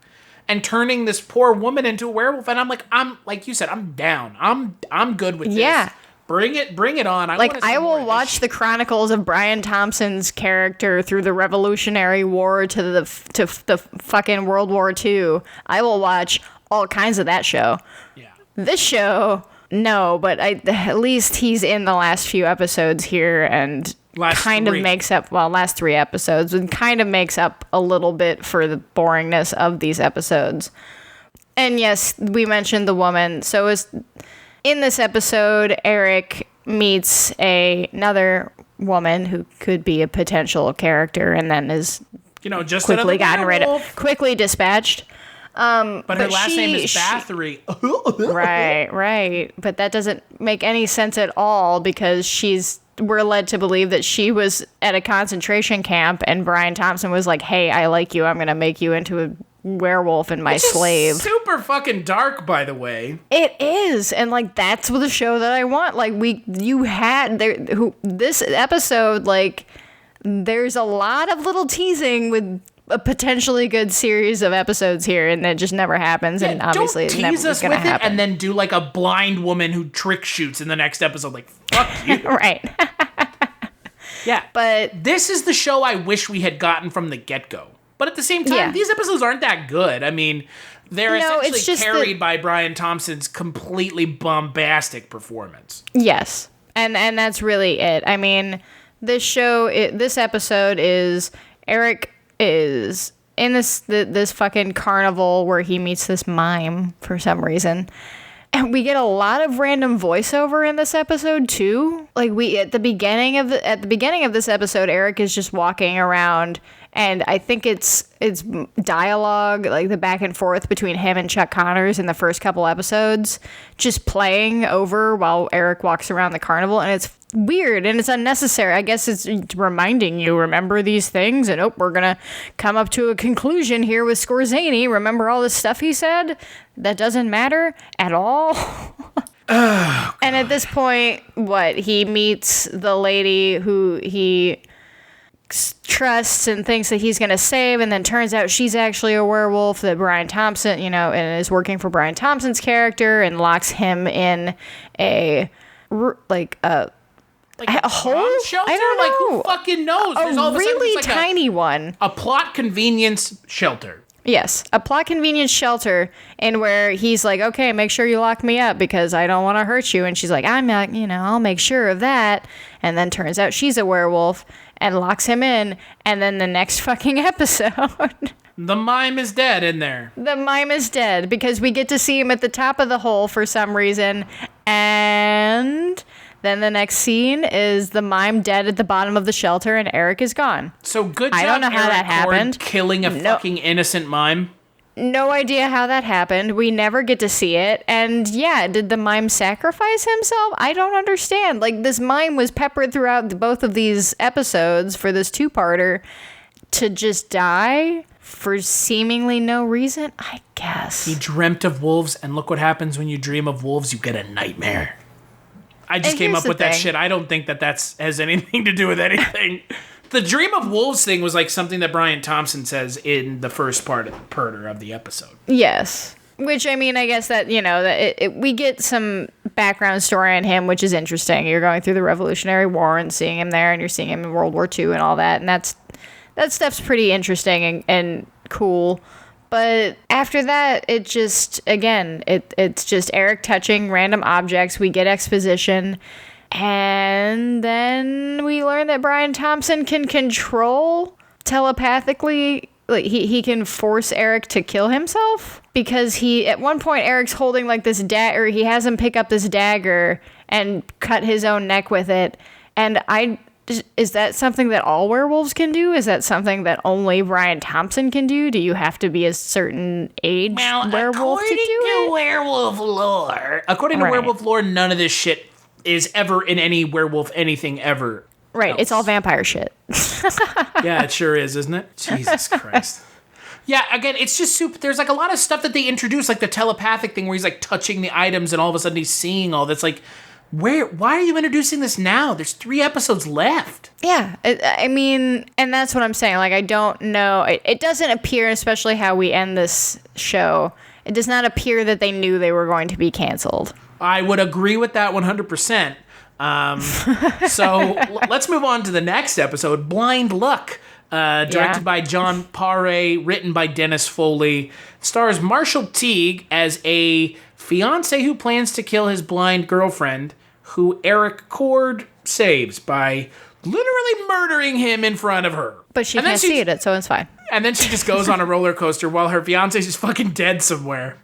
and turning this poor woman into a werewolf. And I'm like you said, I'm down. I'm good with this. Yeah. Bring it on. I will watch the chronicles of Brian Thompson's character through the Revolutionary War to the fucking World War II. I will watch all kinds of that show. Yeah. This show, no, but at least he's in the last few episodes here and last 3 episodes and kind of makes up a little bit for the boringness of these episodes. And yes, we mentioned the woman. So in this episode, Eric meets another woman who could be a potential character and then is quickly gotten rid of, quickly dispatched. But her last name is Bathory. Right. But that doesn't make any sense at all because she's we're led to believe that she was at a concentration camp and Brian Thompson was like, hey, I like you. I'm going to make you into a werewolf and my slave. Super fucking dark, by the way. It is. And like, that's the show that I want. Like this episode, like, there's a lot of little teasing with a potentially good series of episodes here, and it just never happens. Yeah, and obviously, don't it's never tease us gonna with happen. it, and then do like a blind woman who trick shoots in the next episode. Like, fuck you. Right. Yeah, But this is the show I wish we had gotten from the get-go. But at the same time, these episodes aren't that good. I mean, they're essentially carried by Brian Thompson's completely bombastic performance. Yes, and that's really it. I mean, this episode is Eric is in this fucking carnival where he meets this mime for some reason. And we get a lot of random voiceover in this episode too. Like at the beginning of this episode, Eric is just walking around, and I think it's dialogue, like the back and forth between him and Chuck Connors in the first couple episodes, just playing over while Eric walks around the carnival, and it's weird and it's unnecessary. I guess it's reminding you, remember these things, and we're gonna come up to a conclusion here with Skorzeny. Remember all this stuff he said that doesn't matter at all. And at this point, he meets the lady who he trusts and thinks that he's gonna save, and then turns out she's actually a werewolf that Brian Thompson, and is working for Brian Thompson's character, and locks him in a hole? Shelter? I don't know. Like, who fucking knows? There's all A of a sudden really just like tiny one. a plot convenience shelter. Yes, a plot convenience shelter, and where he's like, okay, make sure you lock me up because I don't want to hurt you. And she's like, I'm not, I'll make sure of that. And then turns out she's a werewolf and locks him in. And then the next fucking episode, The mime is dead in there. the mime is dead because we get to see him at the top of the hole for some reason. And then the next scene is the mime dead at the bottom of the shelter, and Eric is gone. So good job, I don't know how Eric that happened. Cord, killing a fucking innocent mime. No idea how that happened. We never get to see it. And yeah, did the mime sacrifice himself? I don't understand. Like, this mime was peppered throughout both of these episodes for this two-parter to just die for seemingly no reason, I guess. He dreamt of wolves, and look what happens when you dream of wolves. You get a nightmare. I just And came here's up the with that thing. shit. I don't think that has anything to do with anything. The dream of wolves thing was like something that Brian Thompson says in the first part of the episode. Yes. Which, I mean, I guess that, we get some background story on him, which is interesting. You're going through the Revolutionary War and seeing him there, and you're seeing him in World War II and all that. And that stuff's pretty interesting and cool. But after that, it just, again, it's just Eric touching random objects. We get exposition. And then we learn that Brian Thompson can control telepathically. Like, he can force Eric to kill himself. Because at one point, Eric's holding like this dagger. He has him pick up this dagger and cut his own neck with it. And is that something that all werewolves can do? Is that something that only Brian Thompson can do? Do you have to be a certain age werewolf to do it? According to Right. werewolf lore, none of this shit is ever in any werewolf anything ever. Right, else. it's all vampire shit. Yeah, it sure is, isn't it? Jesus Christ. Yeah, again, it's just super. There's like a lot of stuff that they introduce, like the telepathic thing where he's like touching the items and all of a sudden he's seeing all this. Like, why are you introducing this now? There's 3 episodes left. Yeah, I mean, and that's what I'm saying. Like, I don't know. It doesn't appear, especially how we end this show, it does not appear that they knew they were going to be canceled. I would agree with that 100%. So let's move on to the next episode, Blind Luck. Directed by John Paré, written by Dennis Foley. Stars Marshall Teague as a fiancé who plans to kill his blind girlfriend, who Eric Cord saves by literally murdering him in front of her. But she can't see it, so it's fine. And then she just goes on a roller coaster while her fiancé's just fucking dead somewhere.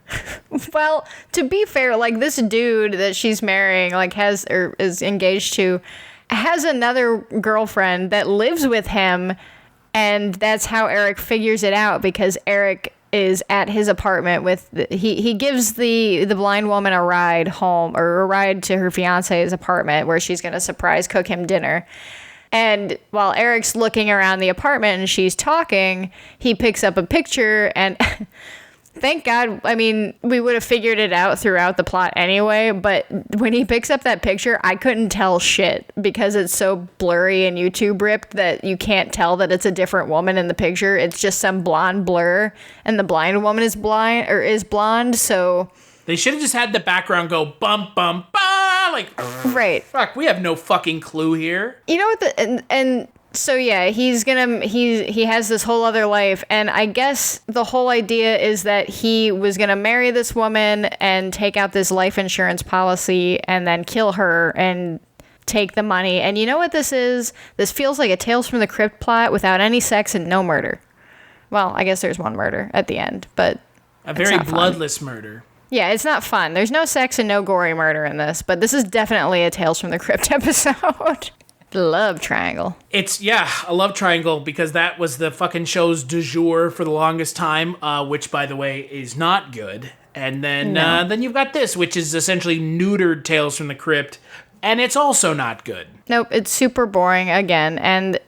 Well, to be fair, like, this dude that she's marrying, like, is engaged to, has another girlfriend that lives with him. And that's how Eric figures it out, because Eric is at his apartment with he gives the blind woman a ride home, or a ride to her fiance's apartment where she's going to surprise cook him dinner. And while Eric's looking around the apartment and she's talking, he picks up a picture, and thank God, I mean, we would have figured it out throughout the plot anyway, but when he picks up that picture, I couldn't tell shit because it's so blurry and YouTube ripped that you can't tell that it's a different woman in the picture. It's just some blonde blur, and the blind woman is blonde, so... They should have just had the background go bum, bum, ba, like... Right. Fuck, we have no fucking clue here. You know what, and so yeah, he has this whole other life, and I guess the whole idea is that he was gonna marry this woman and take out this life insurance policy and then kill her and take the money. And you know what this is? This feels like a Tales from the Crypt plot without any sex and no murder. Well, I guess there's one murder at the end, but a very bloodless murder. Yeah, it's not fun. There's no sex and no gory murder in this, but this is definitely a Tales from the Crypt episode. The love triangle. It's, a love triangle, because that was the fucking show's du jour for the longest time, which, by the way, is not good. And then then you've got this, which is essentially neutered Tales from the Crypt, and it's also not good. Nope, it's super boring again, and...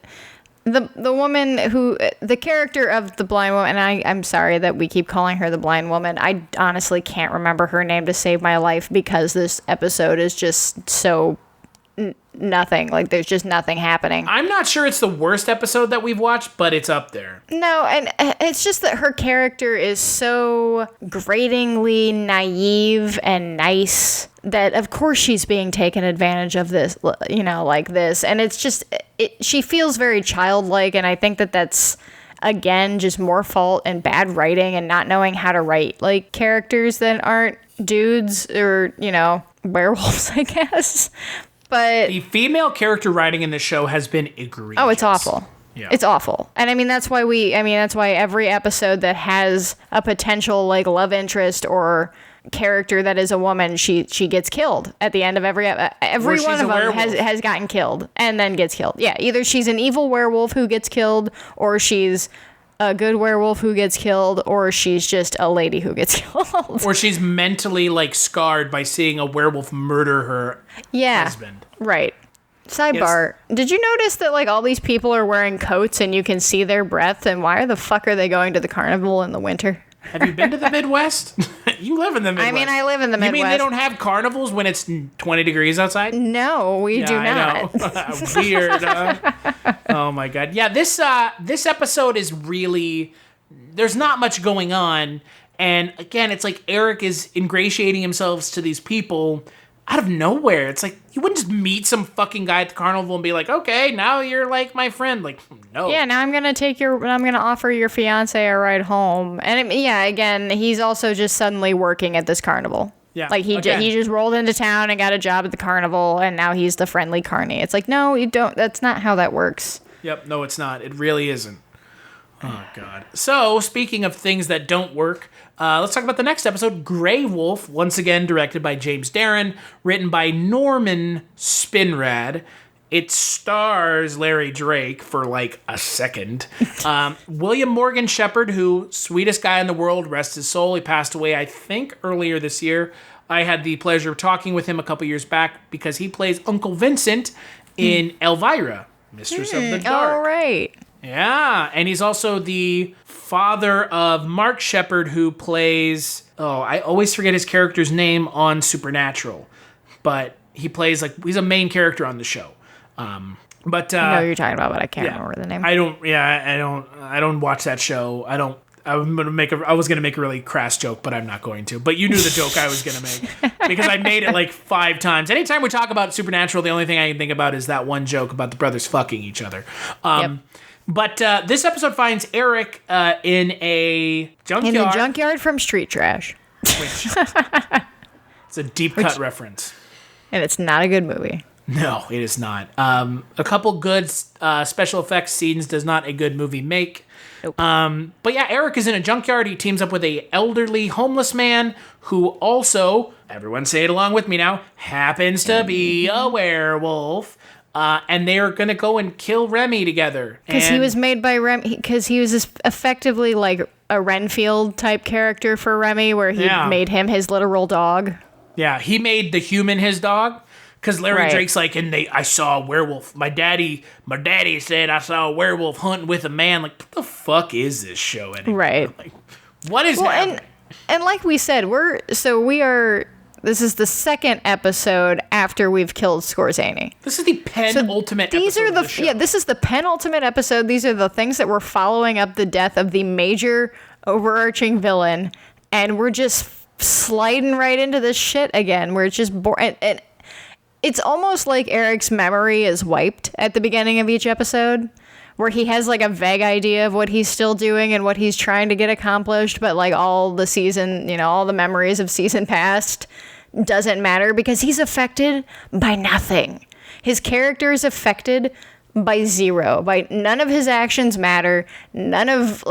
The woman who, the character of the blind woman, and I'm sorry that we keep calling her the blind woman. I honestly can't remember her name to save my life because this episode is just so nothing. Like, there's just nothing happening. I'm not sure it's the worst episode that we've watched, but it's up there. No, and it's just that her character is so gratingly naive and nice that of course she's being taken advantage of this, like this. And it's just, she feels very childlike, and I think that that's, again, just more fault and bad writing and not knowing how to write, like, characters that aren't dudes or, werewolves, I guess. But the female character writing in this show has been egregious. Oh, it's awful. Yeah. It's awful. And I mean, that's why every episode that has a potential, like, love interest or character that is a woman, she gets killed at the end of every one of them has gotten killed and then gets killed. Yeah, either she's an evil werewolf who gets killed, or she's a good werewolf who gets killed, or she's just a lady who gets killed. Or she's mentally, like, scarred by seeing a werewolf murder her husband. Right. Sidebar, yes. Did you notice that, like, all these people are wearing coats and you can see their breath, and why the fuck are they going to the carnival in the winter? Have you been to the Midwest? You live in the Midwest. I mean, I live in the Midwest. You mean they don't have carnivals when it's 20 degrees outside? No, we do not. Weird. Oh my God. Yeah, this episode is really, there's not much going on. And again, it's like Eric is ingratiating himself to these people out of nowhere. It's like, you wouldn't just meet some fucking guy at the carnival and be like, okay, now you're like my friend. Like, no. Yeah, now I'm going to offer your fiance a ride home. And again, he's also just suddenly working at this carnival. Yeah. Like, he just rolled into town and got a job at the carnival, and now he's the friendly carny. It's like, no, you don't. That's not how that works. Yep, no, it's not. It really isn't. Oh, God. So, speaking of things that don't work, let's talk about the next episode, Grey Wolf, once again directed by James Darren, written by Norman Spinrad. It stars Larry Drake for, like, a second. William Morgan Shepherd, who, sweetest guy in the world, rest his soul. He passed away, I think, earlier this year. I had the pleasure of talking with him a couple years back because he plays Uncle Vincent in Elvira, Mistress of the Dark. All right. Yeah, and he's also the father of Mark Shepherd, who plays, I always forget his character's name on Supernatural, but he plays, like, he's a main character on the show. But I know who you're talking about, but I can't remember the name. I don't watch that show. I was gonna make a really crass joke, but I'm not going to. But you knew the joke I was gonna make because I made it like 5 times. Anytime we talk about Supernatural, the only thing I can think about is that one joke about the brothers fucking each other. Yep. But this episode finds Eric in a junkyard. In the junkyard from Street Trash. Which, it's a deep cut reference. And it's not a good movie. No, it is not. A couple good special effects scenes does not a good movie make. Nope. But yeah, Eric is in a junkyard. He teams up with a elderly homeless man who also, everyone say it along with me now, happens to be a werewolf. And they are going to go and kill Remy together. Because he was made by Remy, because he was effectively like a Renfield type character for Remy, where he made him his literal dog. Yeah, he made the human his dog. Because Larry Right. Drake's like, I saw a werewolf. My daddy said I saw a werewolf hunting with a man. Like, what the fuck is this show anymore? Right. Like, what is happening? And like we said, this is the second episode after we've killed Skorzeny. This is the penultimate episode of the show. Yeah, this is the penultimate episode. These are the things that we're following up the death of the major overarching villain, and we're just sliding right into this shit again. We're just boring. And it's almost like Eric's memory is wiped at the beginning of each episode, where he has like a vague idea of what he's still doing and what he's trying to get accomplished, but like all the season, all the memories of season past doesn't matter because he's affected by nothing. His character is affected by zero. By none of his actions matter. None of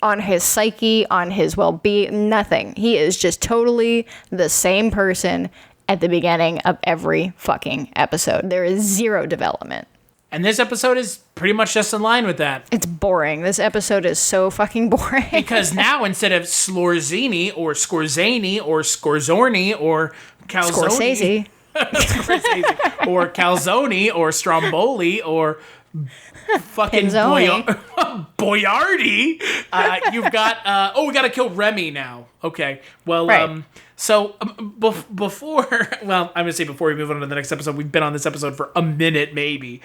on his psyche, on his well-being, nothing. He is just totally the same person at the beginning of every fucking episode. There is zero development. And this episode is pretty much just in line with that. It's boring. This episode is so fucking boring. Because now instead of Slorzini or Skorzeny or Skorzorny or Calzoni... Scorsese. or Calzoni or Stromboli or fucking Boyardi. You've got... we got to kill Remy now. Okay. Well, right. Before we move on to the next episode, we've been on this episode for a minute, maybe.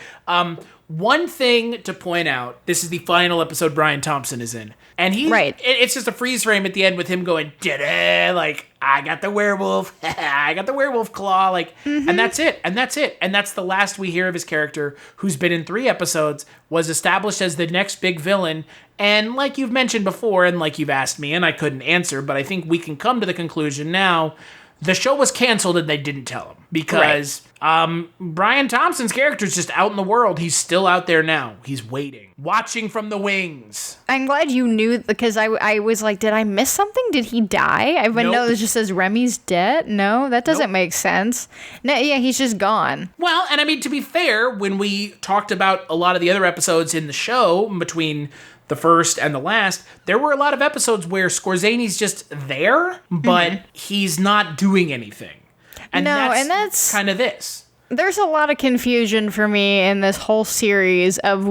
One thing to point out, this is the final episode Brian Thompson is in. And it's just a freeze frame at the end with him going, da-da, like, I got the werewolf, I got the werewolf claw, like, and that's it. And that's the last we hear of his character, who's been in 3 episodes, was established as the next big villain. And like you've mentioned before, and like you've asked me, and I couldn't answer, but I think we can come to the conclusion now, the show was canceled and they didn't tell him. Because Brian Thompson's character is just out in the world. He's still out there now. He's waiting. Watching from the wings. I'm glad you knew, because I was like, did I miss something? Did he die? I Nope. know it just says Remy's dead. No, that doesn't make sense. No, yeah, he's just gone. Well, and I mean, to be fair, when we talked about a lot of the other episodes in the show, between the first and the last, there were a lot of episodes where Skorzeny's just there, but he's not doing anything. And that's kind of this. There's a lot of confusion for me in this whole series of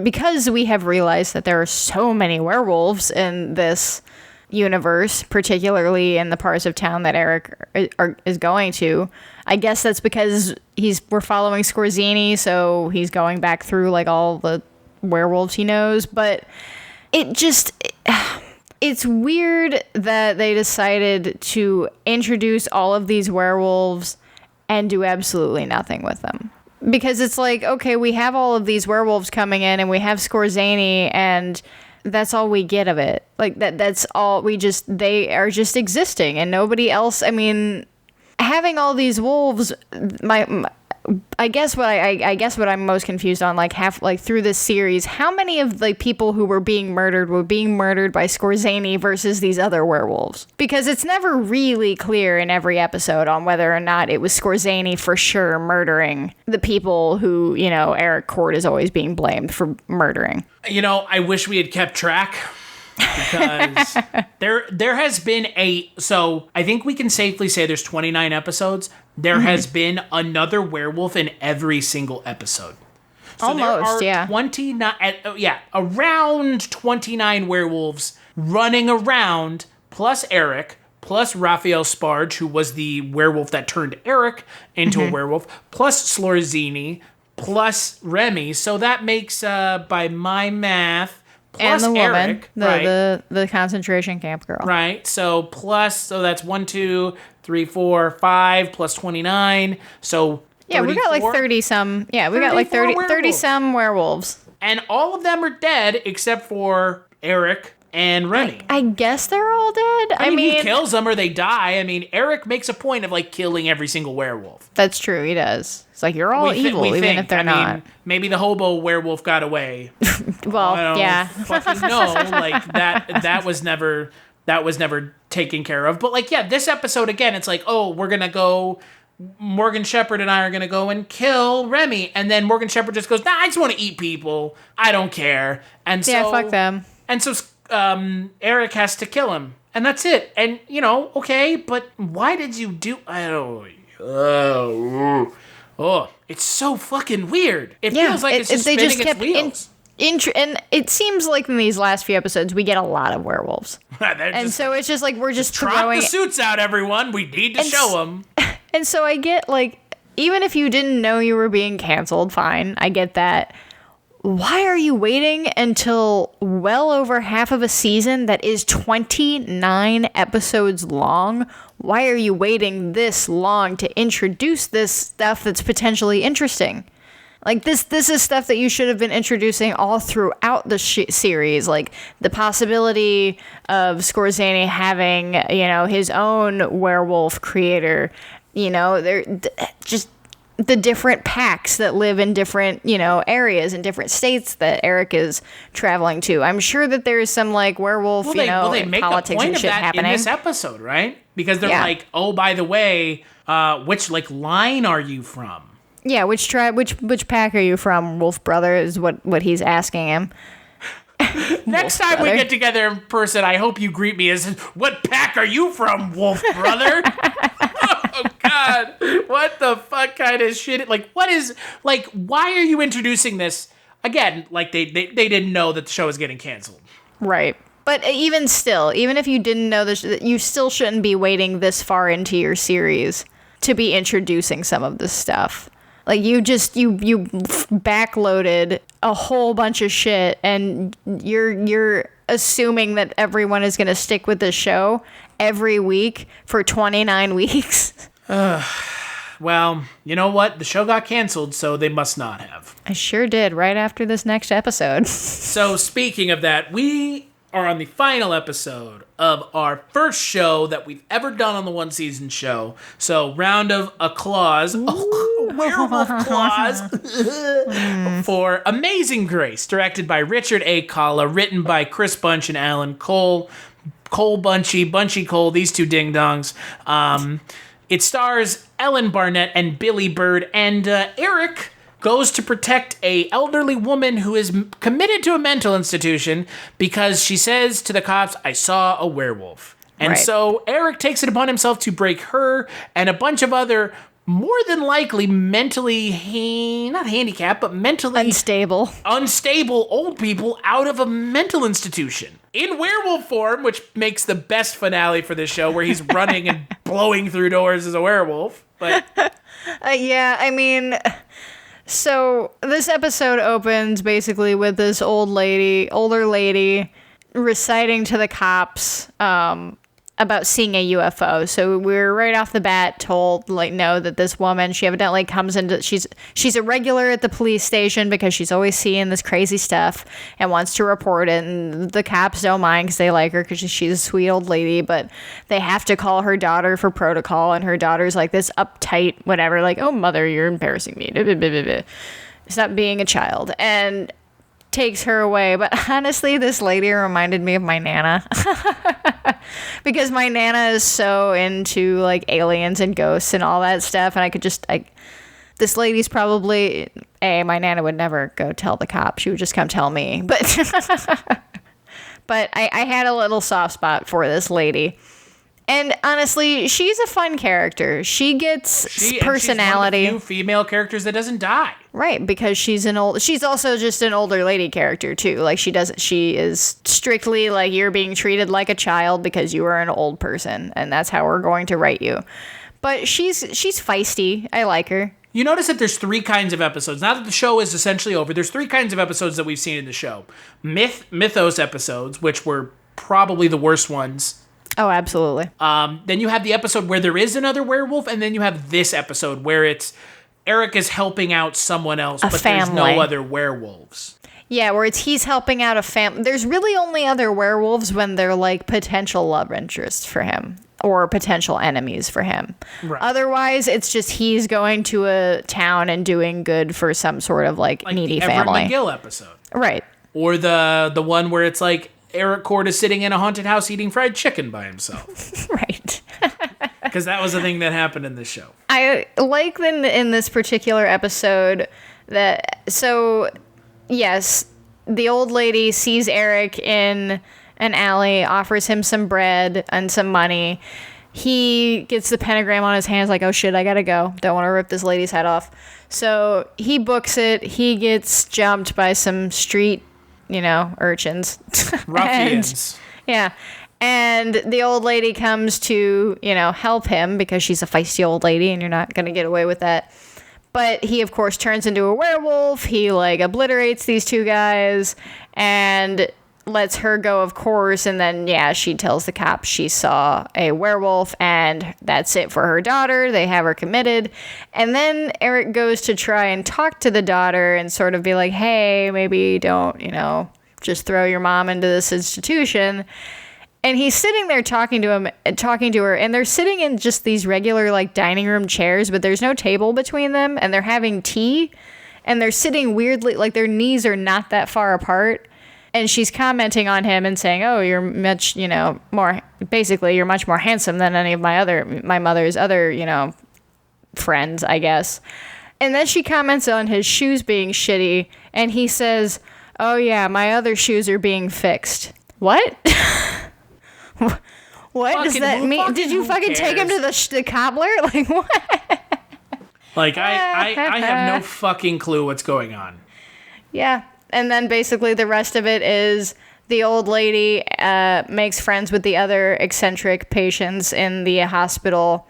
because we have realized that there are so many werewolves in this universe, particularly in the parts of town that Eric is going to. I guess that's because we're following Skorzeny, so he's going back through like all the werewolves he knows, but it's weird that they decided to introduce all of these werewolves and do absolutely nothing with them. Because it's like, okay, we have all of these werewolves coming in and we have Skorzeny, and that's all we get of it. Like that's all they are just existing and nobody else. I mean, having all these wolves, I guess what I'm most confused on, through this series, how many of the people who were being murdered by Skorzeny versus these other werewolves? Because it's never really clear in every episode on whether or not it was Skorzeny for sure murdering the people who, Eric Court is always being blamed for murdering. I wish we had kept track. Because there has been so I think we can safely say there's 29 episodes. There has been another werewolf in every single episode. So almost, there are 29, around 29 werewolves running around, plus Eric, plus Raphael Sparge, who was the werewolf that turned Eric into a werewolf, plus Slorzeny, plus Remy. So that makes, by my math, plus and the Eric, woman, the concentration camp girl. Right. So that's 1, 2, 3, 4, 5 plus 29. So yeah, 34? We got like 30 some. Yeah, we got like 30 some werewolves. And all of them are dead except for Eric and Remy. I guess they're all dead. I mean, he kills them or they die. I mean, Eric makes a point of killing every single werewolf. That's true. He does. It's like, you're all evil, even if they're not. Mean, maybe the hobo werewolf got away. Well, I don't yeah. fucking know. That was never taken care of. But this episode again, it's like, oh, we're gonna go. Morgan Shepherd and I are gonna go and kill Remy, and then Morgan Shepherd just goes, nah, I just want to eat people. I don't care. And so fuck them. And so Eric has to kill him. And that's it. And, okay, but why did you do... I don't... Oh, it's so fucking weird. It feels like it's just spinning its wheels. And it seems like in these last few episodes, we get a lot of werewolves. And so it's just like we're just throwing... Trot the suits out, everyone. We need to show them. And so I get, like, even if you didn't know you were being canceled, fine, I get that. Why are you waiting until well over half of a season that is 29 episodes long? Why are you waiting this long to introduce this stuff that's potentially interesting? Like, this is stuff that you should have been introducing all throughout the series. Like, the possibility of Skorzeny having, his own werewolf creator. They're just... the different packs that live in different, areas in different states that Eric is traveling to. I'm sure that there is some like werewolf, they make politics the point and of shit that happening in this episode, right? Because they're like, oh, by the way, which like line are you from? Yeah, which tribe, which pack are you from, Wolf Brother? Is what he's asking him. Next time we get together in person, I hope you greet me as, what pack are you from, Wolf Brother? Oh, God. What the fuck kind of shit? Like, what is... Like, why are you introducing this? Again, like, they didn't know that the show was getting canceled. Right. But even still, even if you didn't know this, you still shouldn't be waiting this far into your series to be introducing some of this stuff. Like, you backloaded a whole bunch of shit, and you're assuming that everyone is going to stick with this show every week for 29 weeks. Well, you know what? The show got canceled, so they must not have. I sure did, right after this next episode. So, speaking of that, we are on the final episode of our first show that we've ever done on the one season show. So, round of applause. Werewolf applause for Amazing Grace, directed by Richard A. Kalla, written by Chris Bunch and Alan Cole. Cole Bunchy Cole, these two ding-dongs. It stars Ellen Barnett and Billy Bird, and Eric goes to protect a elderly woman who is committed to a mental institution because she says to the cops, I saw a werewolf. And so Eric takes it upon himself to break her and a bunch of other more than likely mentally, not handicapped, but mentally unstable old people out of a mental institution in werewolf form, which makes the best finale for this show, where he's running and blowing through doors as a werewolf. But yeah, I mean, so this episode opens basically with this older lady reciting to the cops about seeing a UFO. So we're right off the bat told, like, no, that this woman, she evidently comes into, she's a regular at the police station because she's always seeing this crazy stuff and wants to report it. And the cops don't mind because they like her because she's a sweet old lady, but they have to call her daughter for protocol. And her daughter's like this uptight, whatever, like, oh, mother, you're embarrassing me. Stop being a child. And takes her away. But honestly, this lady reminded me of my Nana. Because my Nana is so into like aliens and ghosts and all that stuff, and I could just this lady's probably my Nana would never go tell the cop. She would just come tell me. But but I had a little soft spot for this lady. And honestly, she's a fun character. She gets personality. She's one of the few female characters that doesn't die. Right, because she's also just an older lady character too. Like she is strictly like, you're being treated like a child because you are an old person, and that's how we're going to write you. But she's feisty. I like her. You notice that there's 3 kinds of episodes. Now that the show is essentially over, there's 3 kinds of episodes that we've seen in the show. Mythos episodes, which were probably the worst ones. Oh, absolutely. Then you have the episode where there is another werewolf, and then you have this episode where it's Eric is helping out someone else, but there's no other werewolves. Yeah, where he's helping out a family. There's really only other werewolves when they're like potential love interests for him or potential enemies for him. Right. Otherwise, it's just he's going to a town and doing good for some sort of like needy the family. Everett McGill episode. Right. Or the one where it's like Eric Cord is sitting in a haunted house eating fried chicken by himself. Right. Because that was the thing that happened in this show. I like in this particular episode that, so yes, the old lady sees Eric in and Allie offers him some bread and some money. He gets the pentagram on his hands like, oh shit, I gotta go. Don't want to rip this lady's head off. So he books it. He gets jumped by some street, urchins. Ruffians. Yeah. And the old lady comes to, help him because she's a feisty old lady and you're not going to get away with that. But he, of course, turns into a werewolf. He, obliterates these two guys and lets her go, of course. And then, she tells the cops she saw a werewolf and that's it for her daughter. They have her committed. And then Eric goes to try and talk to the daughter and sort of be like, hey, maybe don't, just throw your mom into this institution. And he's sitting there talking to her, and they're sitting in just these regular, dining room chairs, but there's no table between them, and they're having tea, and they're sitting weirdly, their knees are not that far apart, and she's commenting on him and saying, oh, you're much, more, basically, you're much more handsome than any of my mother's other, friends, I guess. And then she comments on his shoes being shitty, and he says, oh, yeah, my other shoes are being fixed. What? What does that mean? Did you fucking take him to the cobbler? What? I have no fucking clue what's going on. Yeah. And then basically the rest of it is the old lady makes friends with the other eccentric patients in the hospital,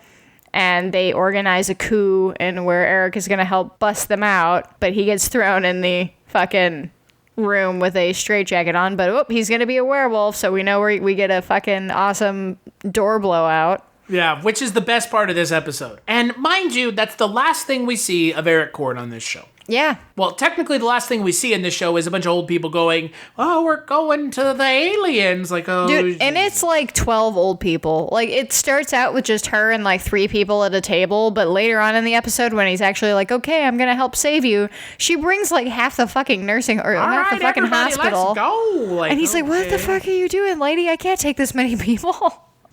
and they organize a coup and where Eric is going to help bust them out, but he gets thrown in the fucking room with a straitjacket on, but he's gonna be a werewolf, so we know we get a fucking awesome door blowout. Yeah, which is the best part of this episode. And mind you, that's the last thing we see of Eric Cord on this show. Yeah. Well, technically, the last thing we see in this show is a bunch of old people going, oh, we're going to the aliens. Oh, dude, and it's 12 old people. It starts out with just her and 3 people at a table, but later on in the episode, when he's actually okay, I'm going to help save you, she brings half the fucking nursing, or half the fucking hospital. Let's go. And he's like, what the fuck are you doing, lady? I can't take this many people.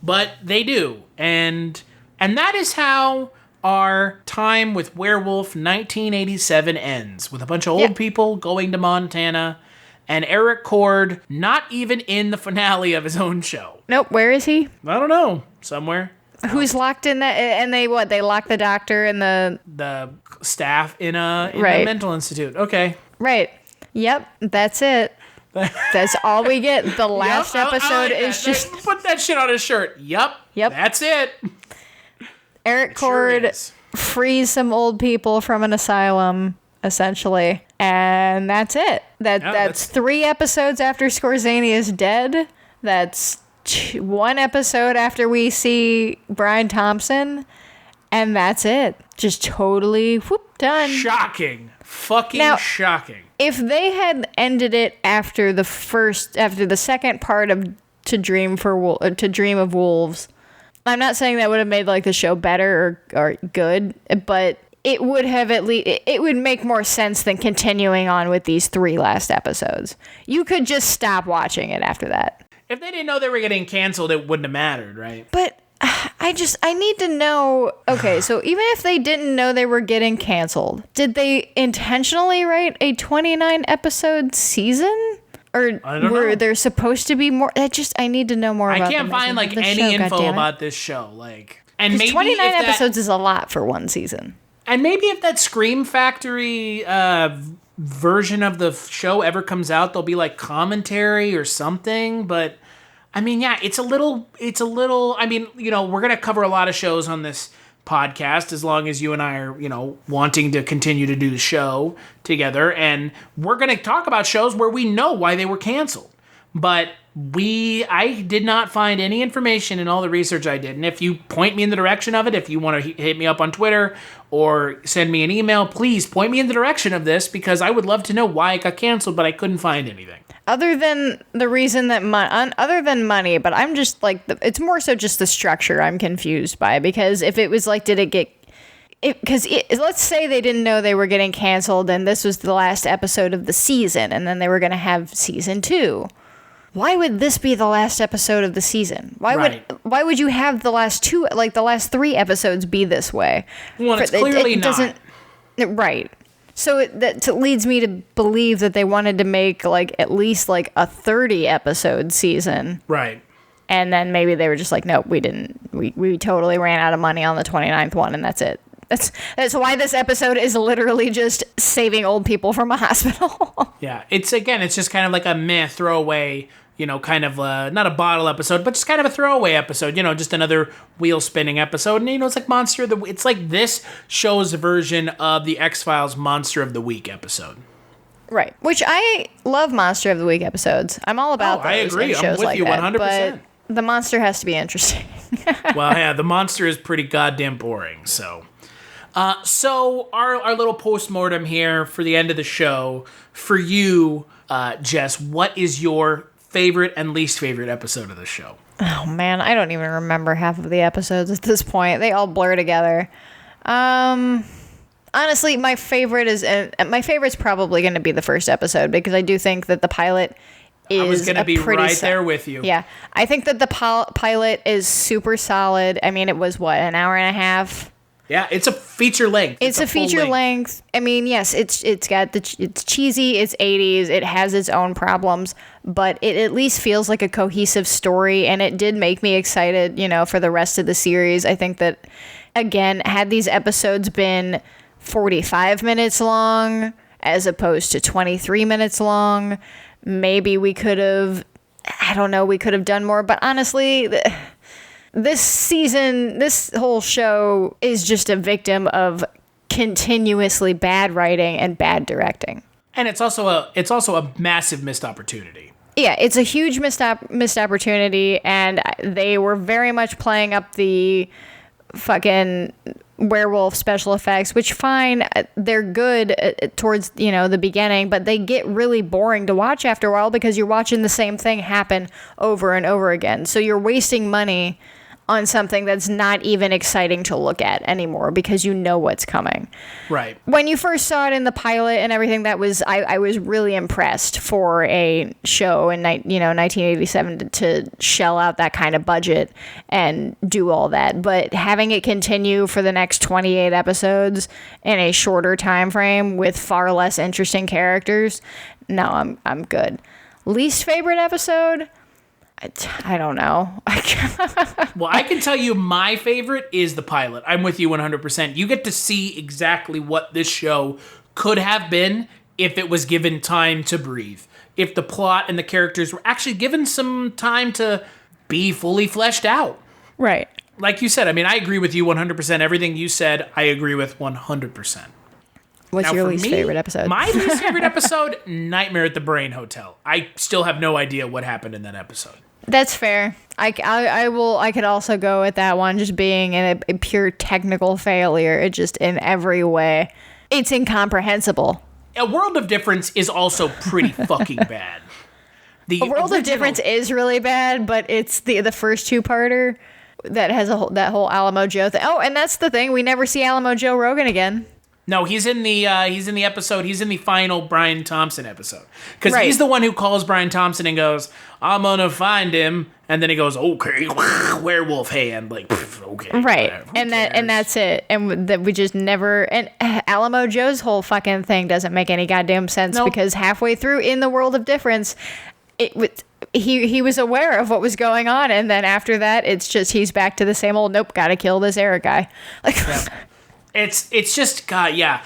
But they do. And that is how our time with Werewolf 1987 ends, with a bunch of old people going to Montana and Eric Cord not even in the finale of his own show. Nope. Where is he? I don't know. Somewhere. Who's locked in that? And they lock the doctor and the staff in a mental institute. Okay. Right. Yep. That's it. That's all we get. The last episode is just... Put that shit on his shirt. Yep. That's it. Eric Cord frees some old people from an asylum, essentially. And that's it. That's 3 episodes after Skorzeny is dead. That's 1 episode after we see Brian Thompson. And that's it. Just totally done. Shocking. Fucking shocking. If they had ended it after the second part of To Dream of Wolves, I'm not saying that would have made the show better or good, but it would have it would make more sense than continuing on with these 3 last episodes. You could just stop watching it after that. If they didn't know they were getting canceled, it wouldn't have mattered, right? But I need to know, okay, so even if they didn't know they were getting canceled, did they intentionally write a 29 episode season? Or were there supposed to be more? I need to know more about I can't find any info about this show. And maybe 29 episodes is a lot for one season. And maybe if that Scream Factory version of the show ever comes out, there'll be commentary or something. But I mean, yeah, it's a little, I mean, we're going to cover a lot of shows on this podcast as long as you and I are, wanting to continue to do the show together. And we're going to talk about shows where we know why they were canceled. But I did not find any information in all the research I did. And if you point me in the direction of it, if you want to hit me up on Twitter or send me an email, please point me in the direction of this, because I would love to know why it got canceled, but I couldn't find anything. Other than the reason that other than money, but I'm just it's more so just the structure I'm confused by, because if it was did it get... Because let's say they didn't know they were getting canceled and this was the last episode of the season and then they were going to have season 2. Why would this be the last episode of the season? Why would you have the last 2, the last 3 episodes be this way? Well, it's clearly not. Right. So that leads me to believe that they wanted to make like at least like a 30 episode season. Right. And then maybe they were just like, nope, we didn't. We totally ran out of money on the 29th one, and that's it. That's why this episode is literally just saving old people from a hospital. Yeah, it's just kind of like a meh throwaway, kind of not a bottle episode, but just kind of a throwaway episode, just another wheel spinning episode. And it's like it's like this show's version of the X-Files Monster of the Week episid. Right, which I love Monster of the Week episodes. I'm all about those. I agree. In shows I'm with you 100%. But the monster has to be interesting. Well, yeah, the monster is pretty goddamn boring, so... So our little postmortem here for the end of the show. For you, Jess, what is your favorite and least favorite episode of the show? Oh man, I don't even remember half of the episodes at this point. They all blur together. Honestly, my favorite's probably going to be the first episode because I do think that the pilot is I was going to be right there with you. Yeah, I think that the pilot is super solid. I mean, it was an hour and a half. Yeah, it's a feature length. It's a feature length. I mean, yes, it's cheesy, it's 80s, it has its own problems, but it at least feels like a cohesive story, and it did make me excited, for the rest of the series. I think that, again, had these episodes been 45 minutes long as opposed to 23 minutes long, maybe we could have done more, but honestly... This season, this whole show is just a victim of continuously bad writing and bad directing. And it's also a massive missed opportunity. Yeah, it's a huge missed opportunity, and they were very much playing up the fucking werewolf special effects, which fine, they're good towards, the beginning, but they get really boring to watch after a while because you're watching the same thing happen over and over again. So you're wasting money on something that's not even exciting to look at anymore because you know what's coming. Right. When you first saw it in the pilot and everything, I was really impressed for a show in 1987 to shell out that kind of budget and do all that. But having it continue for the next 28 episodes in a shorter time frame with far less interesting characters, no, I'm good. Least favorite episode? I don't know. Well, I can tell you my favorite is the pilot. I'm with you 100%. You get to see exactly what this show could have been if it was given time to breathe. If the plot and the characters were actually given some time to be fully fleshed out. Right. Like you said, I mean, I agree with you 100%. Everything you said, I agree with 100%. What's your least favorite episode? My least favorite episode, Nightmare at the Brain Hotel. I still have no idea what happened in that episode. That's fair. I could also go with that one just being a pure technical failure. It just in every way. It's incomprehensible. A World of Difference is also pretty fucking bad. A World of Difference is really bad, but it's the first two-parter that has that whole Alamo Joe thing. Oh, and that's the thing. We never see Alamo Joe Rogan again. No, he's in the episode. He's in the final Brian Thompson episode because right. He's the one who calls Brian Thompson and goes, "I'm gonna find him," and then he goes, "Okay, werewolf hand." Like, okay, right, and that's it, and that we just never. And Alamo Joe's whole fucking thing doesn't make any goddamn sense because halfway through in the World of Difference, he was aware of what was going on, and then after that, it's just he's back to the same old. Nope, gotta kill this Eric guy. Like. Yeah. It's just, God, yeah.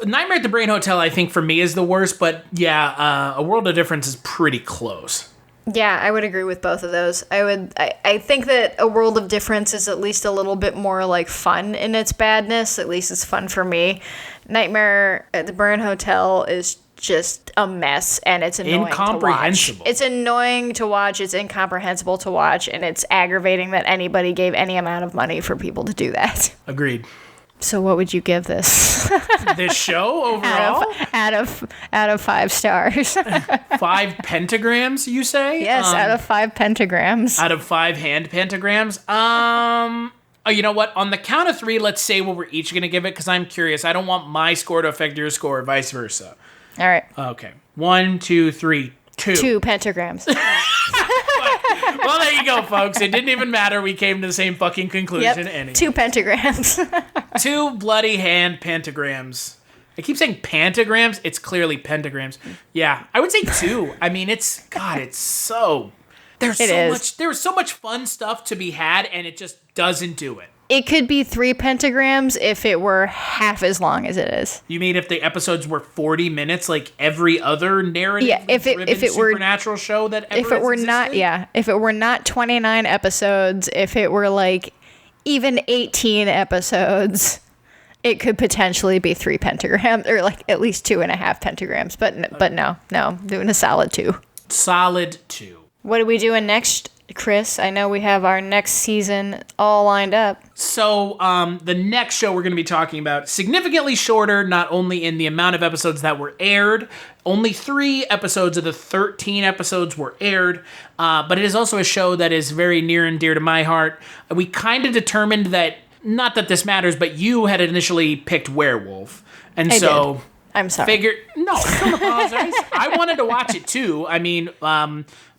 Nightmare at the Brain Hotel, I think, for me is the worst, but yeah, A World of Difference is pretty close. Yeah, I would agree with both of those. I think that A World of Difference is at least a little bit more, like, fun in its badness. At least it's fun for me. Nightmare at the Brain Hotel is just a mess, and it's annoying to watch. It's annoying to watch, it's incomprehensible to watch, and it's aggravating that anybody gave any amount of money for people to do that. Agreed. So what would you give this? This show overall? Out of 5 stars. 5 pentagrams, you say? Yes, out of 5 pentagrams. Out of 5 hand pentagrams? Oh, you know what? On the count of 3, let's say what we're each going to give it, because I'm curious. I don't want my score to affect your score, or vice versa. All right. Okay. 1, 2, 3, 2. 2 pentagrams. Well, there you go, folks. It didn't even matter. We came to the same fucking conclusion. Yep. 2 pentagrams. 2 bloody hand pentagrams. I keep saying pentagrams. It's clearly pentagrams. Yeah, I would say 2. I mean, it's so... There's so much fun stuff to be had, and it just doesn't do it. It could be 3 pentagrams if it were half as long as it is. You mean if the episodes were 40 minutes, like every other narrative? Yeah, if it were supernatural show that ever if it were existed? if it were not 29 episodes, if it were like even 18 episodes, it could potentially be 3 pentagrams, or like at least 2.5 pentagrams. But no, I'm doing a solid 2. Solid 2. What are we doing next, Chris? I know we have our next season all lined up. So the next show we're going to be talking about, significantly shorter, not only in the amount of episodes that were aired, only 3 episodes of the 13 episodes were aired, but it is also a show that is very near and dear to my heart. We kind of determined that, not that this matters, but you had initially picked Werewolf. And so... did. I'm sorry. No, don't apologize. I wanted to watch it too. I mean,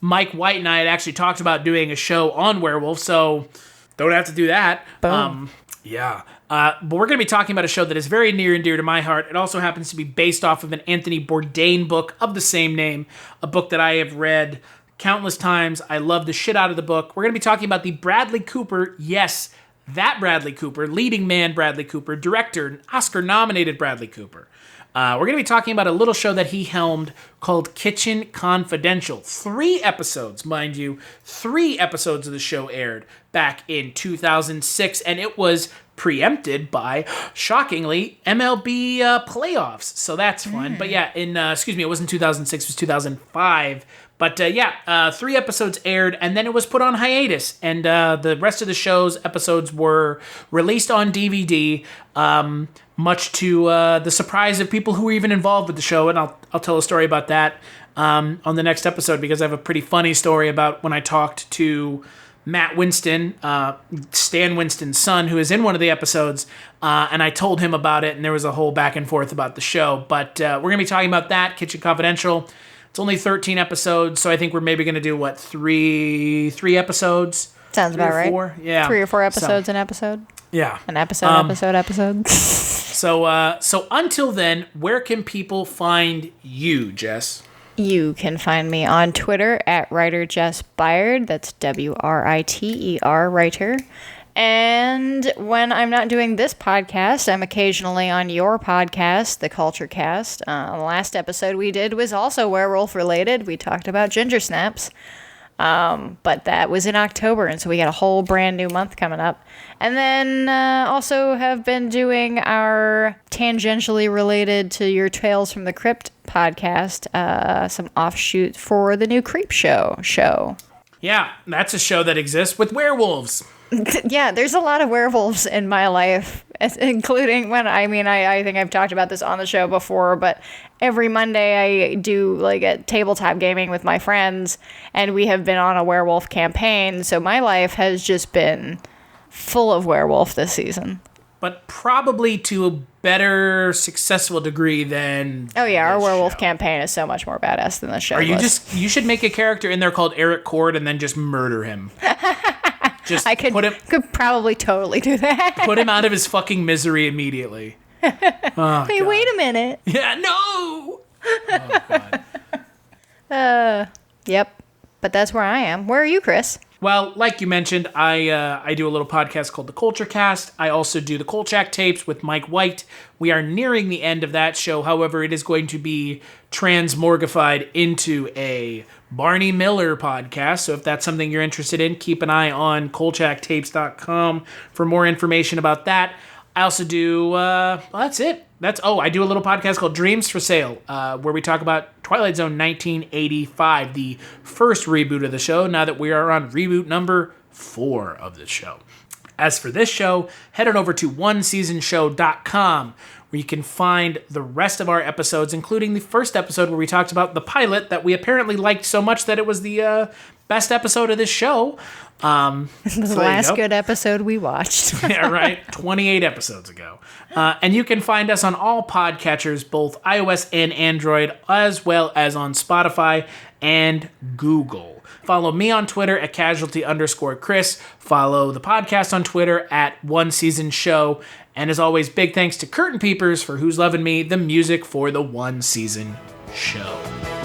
Mike White and I had actually talked about doing a show on Werewolf, so don't have to do that. Boom. Yeah. But we're going to be talking about a show that is very near and dear to my heart. It also happens to be based off of an Anthony Bourdain book of the same name, a book that I have read countless times. I love the shit out of the book. We're going to be talking about the Bradley Cooper, yes, that Bradley Cooper, leading man Bradley Cooper, director, Oscar-nominated Bradley Cooper. We're going to be talking about a little show that he helmed called Kitchen Confidential. 3 episodes, mind you. 3 episodes of the show aired back in 2006, and it was preempted by, shockingly, MLB playoffs. So that's fun. But yeah, it wasn't 2006, it was 2005. But 3 episodes aired, and then it was put on hiatus. And the rest of the show's episodes were released on DVD, much to the surprise of people who were even involved with the show. And I'll tell a story about that on the next episode, because I have a pretty funny story about when I talked to Matt Winston, Stan Winston's son, who is in one of the episodes, and I told him about it, and there was a whole back and forth about the show. But we're going to be talking about that, Kitchen Confidential. It's only 13 episodes, so I think we're maybe going to do, 3 episodes? Sounds about right. 4? Yeah. 3 or 4 episodes an episode? Yeah. An episode. So until then, where can people find you, Jess? You can find me on Twitter at WriterJessByard. That's WRITER, writer. And when I'm not doing this podcast, I'm occasionally on your podcast, The Culture Cast. The last episode we did was also werewolf related. We talked about ginger snaps. But that was in October, and so we got a whole brand new month coming up. And then also have been doing our tangentially related to your Tales from the Crypt podcast, some offshoot for the new Creep Show. Yeah, that's a show that exists with werewolves. Yeah, there's a lot of werewolves in my life, including I think I've talked about this on the show before, but every Monday I do a tabletop gaming with my friends, and we have been on a werewolf campaign, so my life has just been full of werewolf this season. But probably to a better successful degree than Oh yeah, our werewolf show. campaign is so much more badass than the show. You should make a character in there called Eric Cord and then just murder him. I could probably totally do that. Put him out of his fucking misery immediately. Oh, hey, God. wait a minute. Yeah, no! Oh, God. Yep. But that's where I am. Where are you, Chris? Well, like you mentioned, I do a little podcast called The Culture Cast. I also do the Kolchak tapes with Mike White. We are nearing the end of that show. However, it is going to be transmorgified into a Barney Miller podcast. So if that's something you're interested in, keep an eye on kolchaktapes.com for more information about that. I also do, that's it. I do a little podcast called Dreams for Sale, where we talk about Twilight Zone 1985, the first reboot of the show, now that we are on reboot number 4 of the show. As for this show, head on over to oneseasonshow.com, where you can find the rest of our episodes, including the first episode where we talked about the pilot that we apparently liked so much that it was the best episode of this show. It was the last good episode we watched. Yeah, right. 28 episodes ago. And you can find us on all podcatchers, both iOS and Android, as well as on Spotify and Google. Follow me on Twitter at casualty_Chris. Follow the podcast on Twitter at One Season Show. And as always, big thanks to Curtain Peepers for Who's Lovin' Me, the music for the One Season Show.